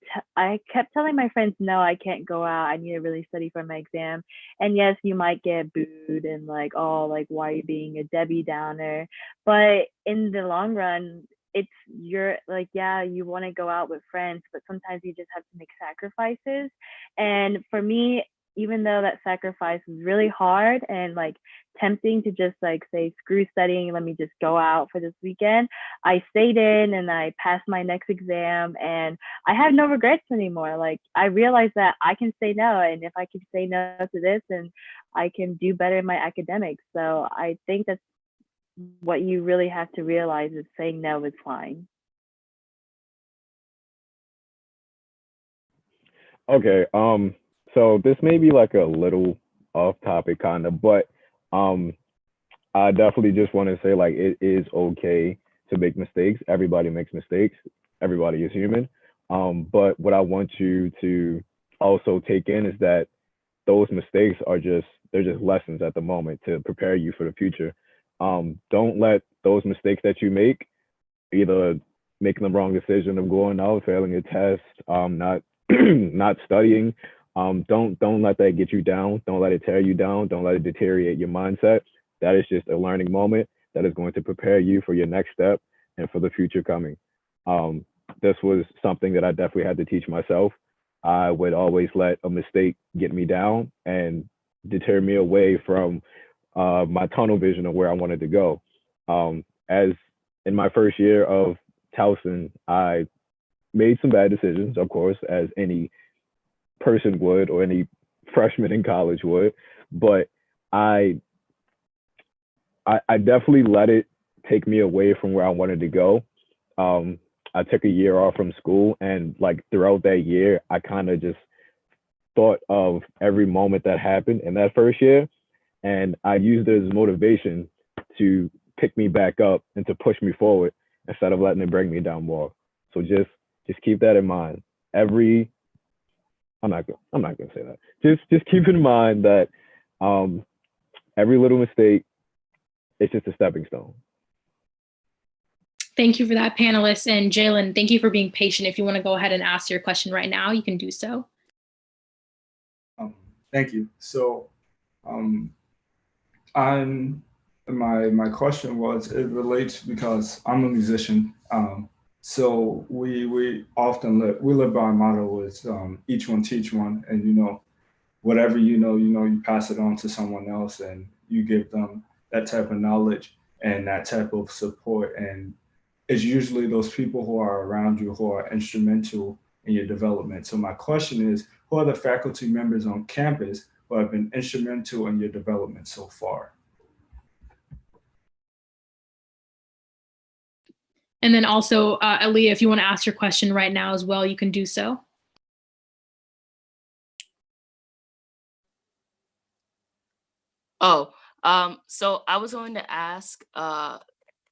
kept telling my friends, no, I can't go out. I need to really study for my exam. And yes, you might get booed and like, oh, like, why are you being a Debbie Downer? But in the long run, it's you're like, yeah, you want to go out with friends, but sometimes you just have to make sacrifices. And for me, even though that sacrifice was really hard and like tempting to just like say screw studying, let me just go out for this weekend, I stayed in and I passed my next exam, and I have no regrets anymore. Like I realized that I can say no, and if I can say no to this, then I can do better in my academics. So I think that's what you really have to realize, is saying no is fine.
Okay. So this may be like a little off topic kind of, but um I definitely just want to say like it is okay to make mistakes. Everybody makes mistakes. Everybody is human. But what I want you to also take in is that those mistakes are just, they're just lessons at the moment to prepare you for the future. Don't let those mistakes that you make, either making the wrong decision of going out, failing a test, not not studying. Don't let that get you down. Don't let it tear you down. Don't let it deteriorate your mindset. That is just a learning moment that is going to prepare you for your next step and for the future coming. Um, this was something that I definitely had to teach myself. I would always let a mistake get me down and deter me away from my tunnel vision of where I wanted to go. As in my first year of Towson, I made some bad decisions, of course, as any person would or any freshman in college would. But I I definitely let it take me away from where I wanted to go. I took a year off from school, and like throughout that year, I kind of just thought of every moment that happened in that first year, and I used it as motivation to pick me back up and to push me forward instead of letting it bring me down more. So just keep that in mind. Every I'm not gonna say that. Just keep in mind that um, every little mistake is just a stepping stone.
Thank you for that, panelists. And Jalen, thank you for being patient. If you want to go ahead and ask your question right now, you can do so.
Thank you. So, I'm my question was, it relates because I'm a musician. So we often we live by a motto is each one teach one, and whatever you pass it on to someone else, and you give them that type of knowledge and that type of support, and it's usually those people who are around you who are instrumental in your development. So my question is, who are the faculty members on campus who have been instrumental in your development so far?
And then also, Aaliyah, if you want to ask your question right now as well, you can do so.
Oh, so I was going to ask,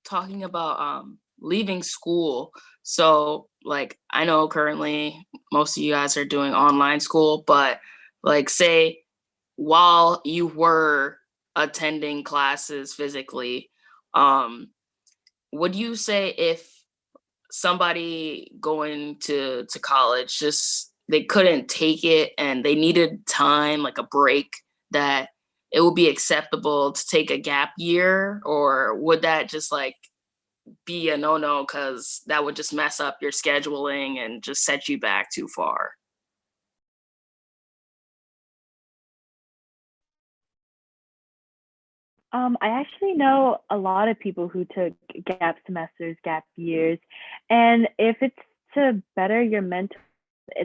talking about leaving school. So like I know currently most of you guys are doing online school, but like say while you were attending classes physically, would you say if somebody going to college just they couldn't take it and they needed time, like a break, that it would be acceptable to take a gap year, or would that just like be a no-no because that would just mess up your scheduling and just set you back too far?
I actually know a lot of people who took gap semesters, gap years, and if it's to better your mental,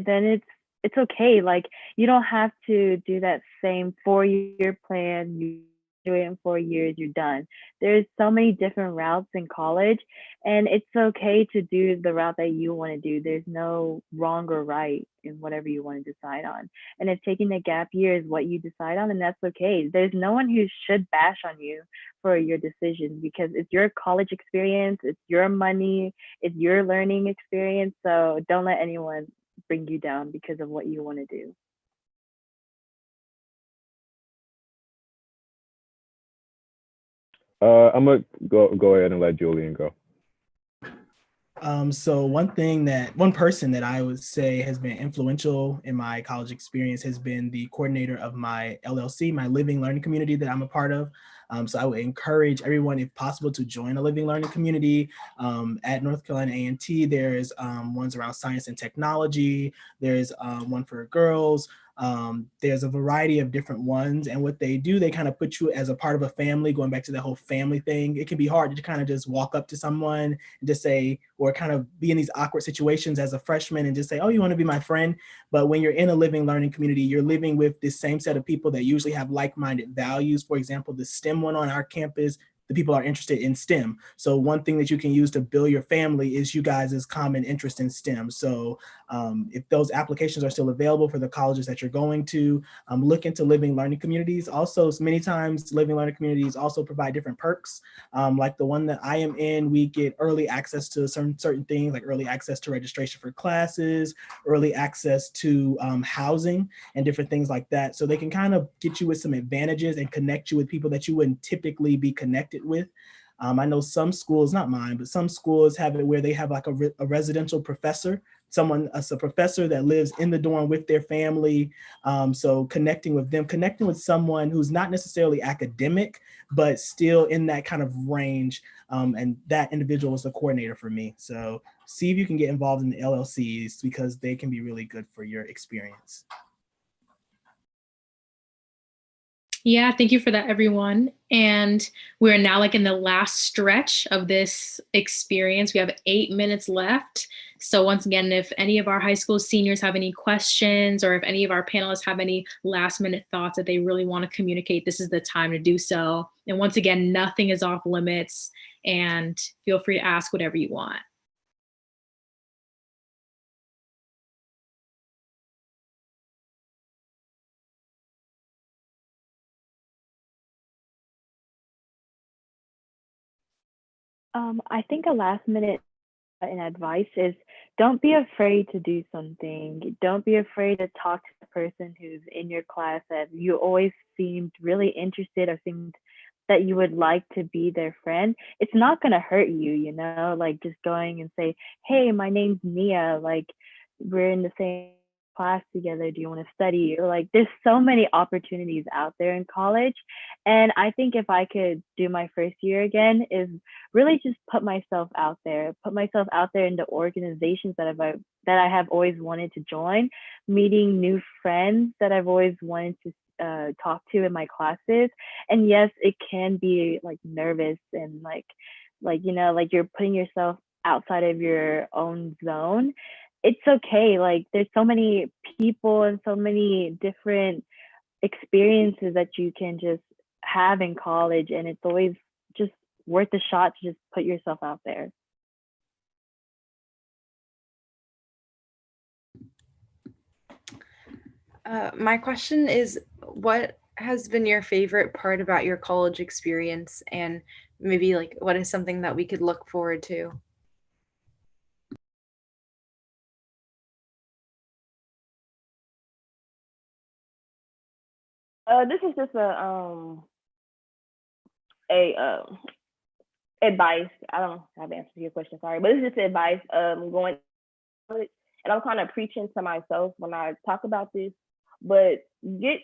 then it's okay. Like you don't have to do that same 4-year plan. You graduate in 4 years, you're done. There's so many different routes in college, and it's okay to do the route that you want to do. There's no wrong or right in whatever you want to decide on. And if taking a gap year is what you decide on, then that's okay. There's no one who should bash on you for your decisions because it's your college experience, it's your money, it's your learning experience. So don't let anyone bring you down because of what you want to do.
I'm gonna go ahead and let Julian go.
So one person that I would say has been influential in my college experience has been the coordinator of my LLC, my living learning community that I'm a part of. So I would encourage everyone, if possible, to join a living learning community. At North Carolina A&T, there's ones around science and technology. There's one for girls. There's a variety of different ones, and what they do, they kind of put you as a part of a family, going back to that whole family thing. It can be hard to kind of just walk up to someone and just say, or kind of be in these awkward situations as a freshman and just say, oh, you want to be my friend? But when you're in a living learning community, you're living with this same set of people that usually have like-minded values. For example, the STEM one on our campus, the people are interested in STEM. So one thing that you can use to build your family is you guys' common interest in STEM. So if those applications are still available for the colleges that you're going to, look into living learning communities. Also, many times living learning communities also provide different perks. Like the one that I am in, we get early access to certain things, like early access to registration for classes, early access to housing and different things like that. So they can kind of get you with some advantages and connect you with people that you wouldn't typically be connected with. I know some schools, not mine, but some schools have it where they have like a residential professor, someone as a professor that lives in the dorm with their family. So connecting with them, connecting with someone who's not necessarily academic, but still in that kind of range. And that individual was the coordinator for me. So see if you can get involved in the LLCs because they can be really good for your experience.
Yeah, thank you for that, everyone. And we're now like in the last stretch of this experience. We have 8 minutes left. So once again, if any of our high school seniors have any questions or if any of our panelists have any last minute thoughts that they really want to communicate, this is the time to do so. And once again, nothing is off limits and feel free to ask whatever you want.
I think a last minute advice is don't be afraid to do something. Don't be afraid to talk to the person who's in your class that you always seemed really interested or seemed that you would like to be their friend. It's not going to hurt you, you know, like just going and say, hey, my name's Nia, like we're in the same class together. Do you want to study? Or like there's so many opportunities out there in college. And I think if I could do my first year again is really just put myself out there in the organizations that I have always wanted to join, meeting new friends that I've always wanted to talk to in my classes. And yes, it can be like nervous and like you know, like you're putting yourself outside of your own zone. It's okay. Like there's so many people and so many different experiences that you can just have in college, and it's always just worth a shot to just put yourself out there.
My question is, what has been your favorite part about your college experience, and maybe like what is something that we could look forward to?
This is just a advice. I don't have answers to your question, sorry, but it's just advice. Going to college, and I'm kind of preaching to myself when I talk about this, but get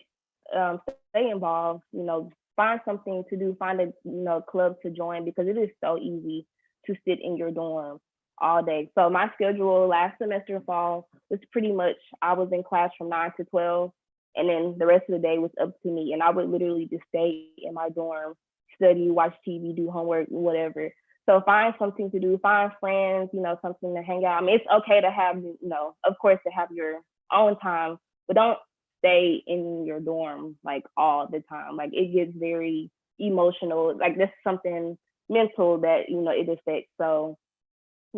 stay involved. You know, find something to do, find a club to join because it is so easy to sit in your dorm all day. So my schedule last semester in fall was pretty much I was in class from 9 to 12, and then the rest of the day was up to me. And I would literally just stay in my dorm, study, watch TV, do homework, whatever. So find something to do, find friends, you know, something to hang out. I mean, it's okay to have, you know, of course, to have your own time, but don't stay in your dorm like all the time. Like it gets very emotional, like this is something mental that it affects. So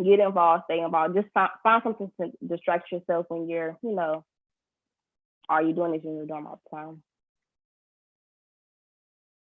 get involved, stay involved. Just find something to distract yourself when you're, are you doing this in your dorm all the time?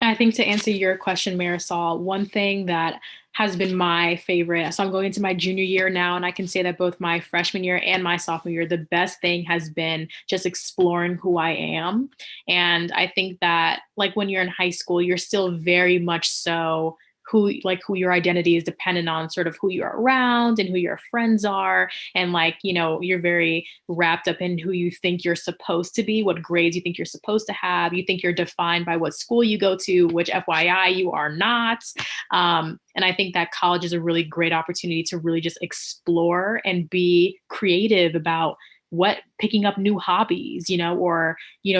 I think to answer your question, Marisol, one thing that has been my favorite. So I'm going into my junior year now, and I can say that both my freshman year and my sophomore year, the best thing has been just exploring who I am. And I think that like when you're in high school, you're still very much so who your identity is dependent on sort of who you're around and who your friends are. And you're very wrapped up in who you think you're supposed to be, what grades you think you're supposed to have. You think you're defined by what school you go to, which FYI, you are not. And I think that college is a really great opportunity to really just explore and be creative about picking up new hobbies, or,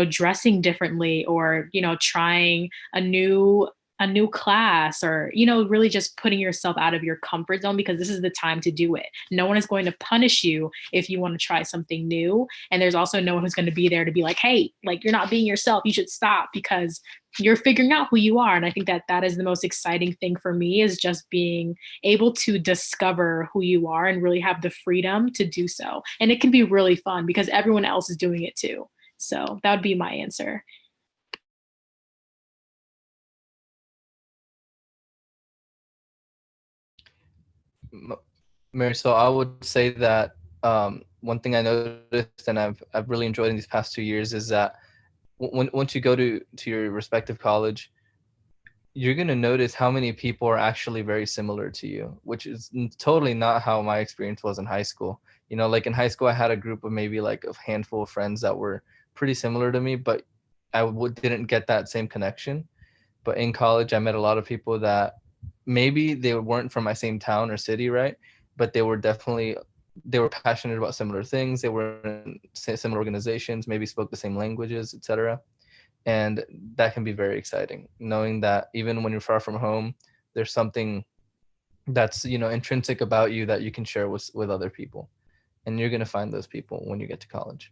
dressing differently, or, trying a new class, or really just putting yourself out of your comfort zone, because this is the time to do it. No one is going to punish you if you want to try something new, and there's also no one who's going to be there to be like, hey, like, you're not being yourself, you should stop, because you're figuring out who you are. And I think that that is the most exciting thing for me, is just being able to discover who you are and really have the freedom to do so. And it can be really fun because everyone else is doing it too. So that would be my answer.
Mary, so I would say that one thing I noticed and I've really enjoyed in these past 2 years is that once you go to your respective college, you're going to notice how many people are actually very similar to you, which is totally not how my experience was in high school. Like in high school, I had a group of maybe like a handful of friends that were pretty similar to me, but I didn't get that same connection. But in college, I met a lot of people that maybe they weren't from my same town or city, right? But they were passionate about similar things. They were in similar organizations, maybe spoke the same languages, etc. And that can be very exciting, knowing that even when you're far from home, there's something that's intrinsic about you that you can share with other people, and you're going to find those people when you get to college.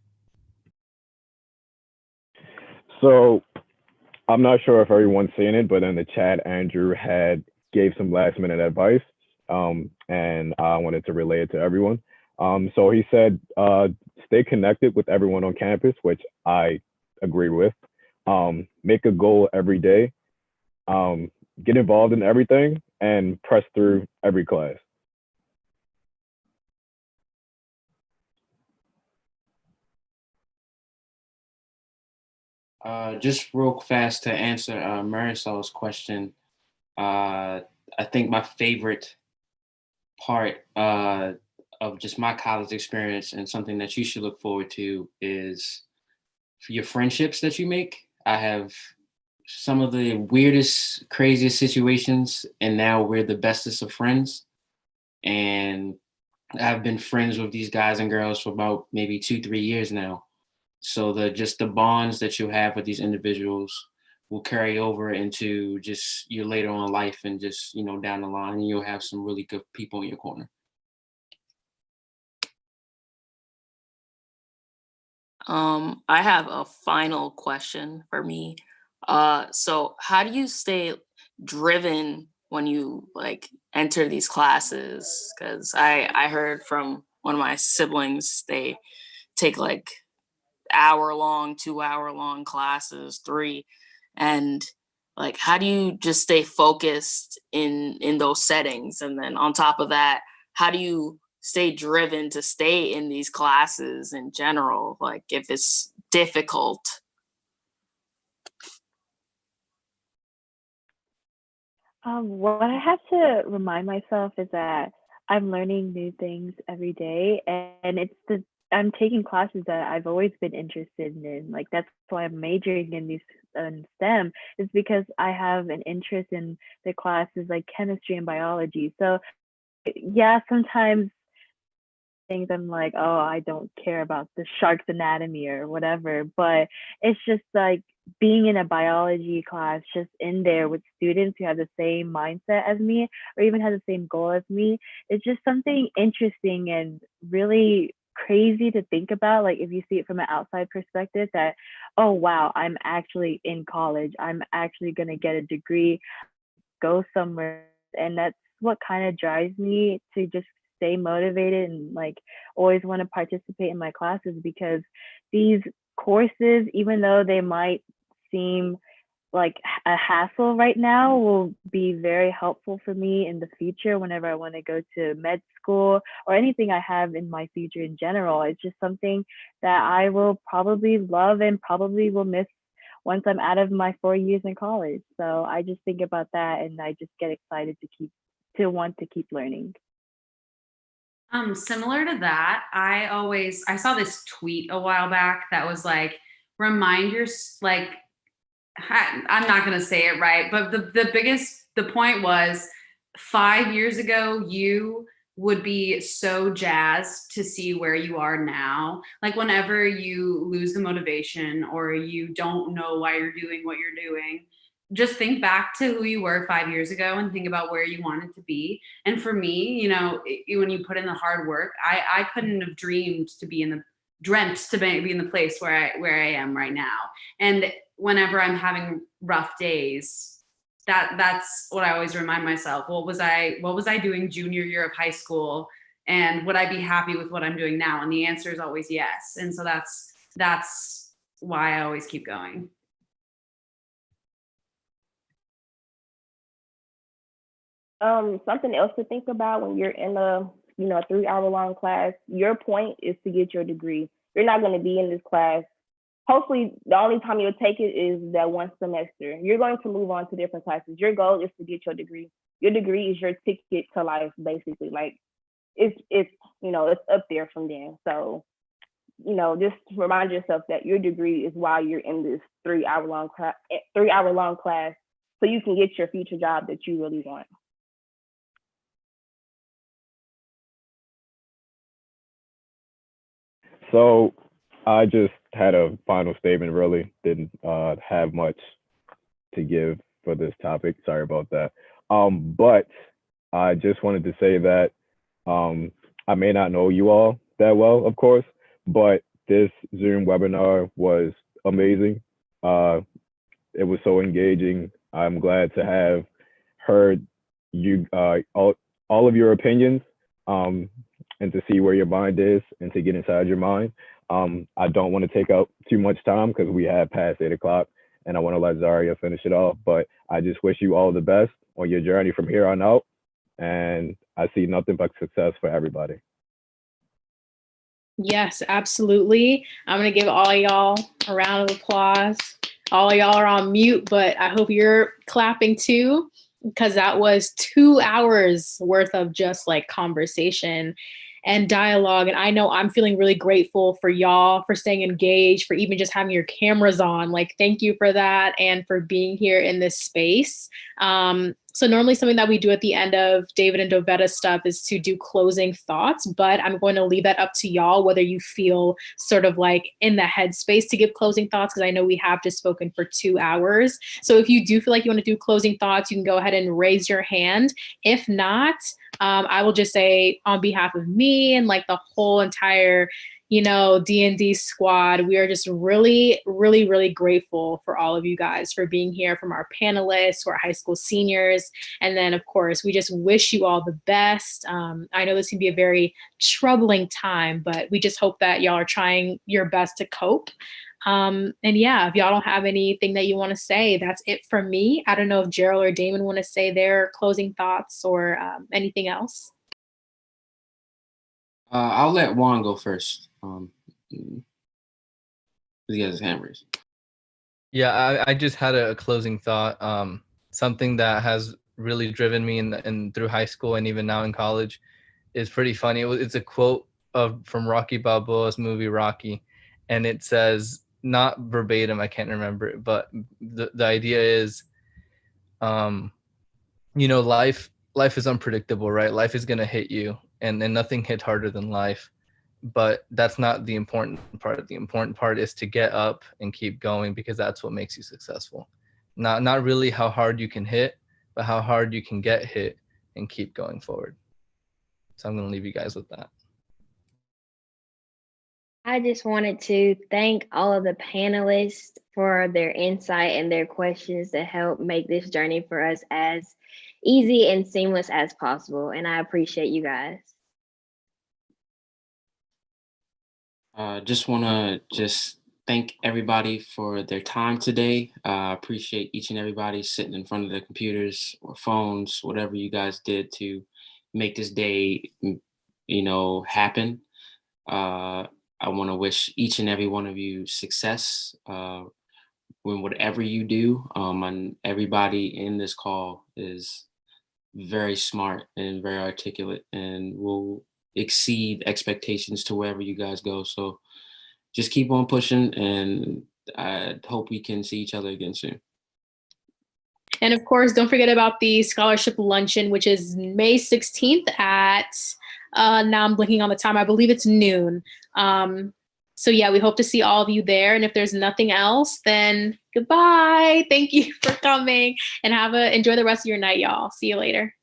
So I'm not sure if everyone's seen it, but in the chat, Andrew gave some last minute advice, and I wanted to relay it to everyone. So he said, stay connected with everyone on campus, which I agree with. Make a goal every day, get involved in everything, and press through every class.
Just real fast to answer Marisol's question, I think my favorite part of just my college experience and something that you should look forward to is for your friendships that you make. I have some of the weirdest, craziest situations, and now we're the bestest of friends. And I've been friends with these guys and girls for about maybe 2-3 years now. So the bonds that you have with these individuals will carry over into just your later on life, and just down the line, and you'll have some really good people in your corner.
I have a final question for me. So how do you stay driven when you enter these classes? Because I heard from one of my siblings, they take hour-long, 2-hour-long classes, 3, and how do you just stay focused in those settings? And then on top of that, how do you stay driven to stay in these classes in general, if it's difficult?
What I have to remind myself is that I'm learning new things every day, and I'm taking classes that I've always been interested in. Like that's why I'm majoring in STEM, is because I have an interest in the classes like chemistry and biology. So yeah, sometimes things I'm like, oh, I don't care about the shark's anatomy or whatever, but it's just like being in a biology class, just in there with students who have the same mindset as me or even have the same goal as me. It's just something interesting and really crazy to think about, like if you see it from an outside perspective, that, oh wow, I'm actually in college, I'm actually going to get a degree, go somewhere. And that's what kind of drives me to just stay motivated and like always want to participate in my classes, because these courses, even though they might seem like a hassle right now, will be very helpful for me in the future whenever I want to go to med school or anything I have in my future in general. It's just something that I will probably love and probably will miss once I'm out of my 4 years in college. So I just think about that and I just get excited to want to keep learning.
Similar to that, I saw this tweet a while back that was like, remind your, like, I'm not going to say it right, but the point was 5 years ago, you would be so jazzed to see where you are now. Like whenever you lose the motivation or you don't know why you're doing what you're doing, just think back to who you were 5 years ago and think about where you wanted to be. And for me, when you put in the hard work, I couldn't have dreamt to be in the place where I am right now. And whenever I'm having rough days, that's what I always remind myself. What was I doing junior year of high school? And would I be happy with what I'm doing now? And the answer is always yes. And so that's why I always keep going.
Something else to think about when you're in a 3-hour-long class, your point is to get your degree. You're not going to be in this class. Hopefully, the only time you'll take it is that one semester. You're going to move on to different classes. Your goal is to get your degree. Your degree is your ticket to life, basically. Like it's up there from there. So, just remind yourself that your degree is why you're in this 3-hour-long class, so you can get your future job that you really want.
So I just had a final statement, really didn't have much to give for this topic. Sorry about that. But I just wanted to say that I may not know you all that well, of course, but this Zoom webinar was amazing. It was so engaging. I'm glad to have heard you all of your opinions, and to see where your mind is and to get inside your mind. I don't want to take up too much time because we have past 8 o'clock and I want to let Zaria finish it off, but I just wish you all the best on your journey from here on out. And I see nothing but success for everybody.
Yes, absolutely. I'm going to give all y'all a round of applause. All y'all are on mute, but I hope you're clapping too, because that was 2 hours worth of just like conversation and dialogue. And I know I'm feeling really grateful for y'all for staying engaged, for even just having your cameras on. Like, thank you for that and for being here in this space. So normally something that we do at the end of David and Dovetta's stuff is to do closing thoughts, but I'm going to leave that up to y'all, whether you feel sort of like in the headspace to give closing thoughts, because I know we have just spoken for 2 hours. So if you do feel like you want to do closing thoughts, you can go ahead and raise your hand. If not, I will just say on behalf of me and like the whole entire D&D squad, we are just really, really, really grateful for all of you guys for being here, from our panelists to our high school seniors. And then, of course, we just wish you all the best. I know this can be a very troubling time, but we just hope that y'all are trying your best to cope. And yeah, if y'all don't have anything that you want to say, that's it from me. I don't know if Gerald or Damon want to say their closing thoughts or anything else.
I'll let Juan go first. He has his hand raised.
Yeah, I just had a closing thought. Something that has really driven me in through high school and even now in college is pretty funny. It's a quote from Rocky Balboa's movie Rocky, and it says, not verbatim, I can't remember it, but the idea is, life is unpredictable, right? Life is gonna hit you, and nothing hit harder than life. But that's not the important part. The important part is to get up and keep going, because that's what makes you successful. Not really how hard you can hit, but how hard you can get hit and keep going forward. So I'm going to leave you guys with that.
I just wanted to thank all of the panelists for their insight and their questions to help make this journey for us as easy and seamless as possible. And I appreciate you guys.
Just want to just thank everybody for their time today. Appreciate each and everybody sitting in front of their computers or phones, whatever you guys did to make this day, happen. I want to wish each and every one of you success when whatever you do. And everybody in this call is very smart and very articulate and will exceed expectations to wherever you guys go. So just keep on pushing, and I hope we can see each other again soon.
And of course, don't forget about the scholarship luncheon, which is May 16th at, now I'm blinking on the time, I believe it's noon. So yeah, we hope to see all of you there. And if there's nothing else, then goodbye. Thank you for coming and enjoy the rest of your night, y'all. See you later.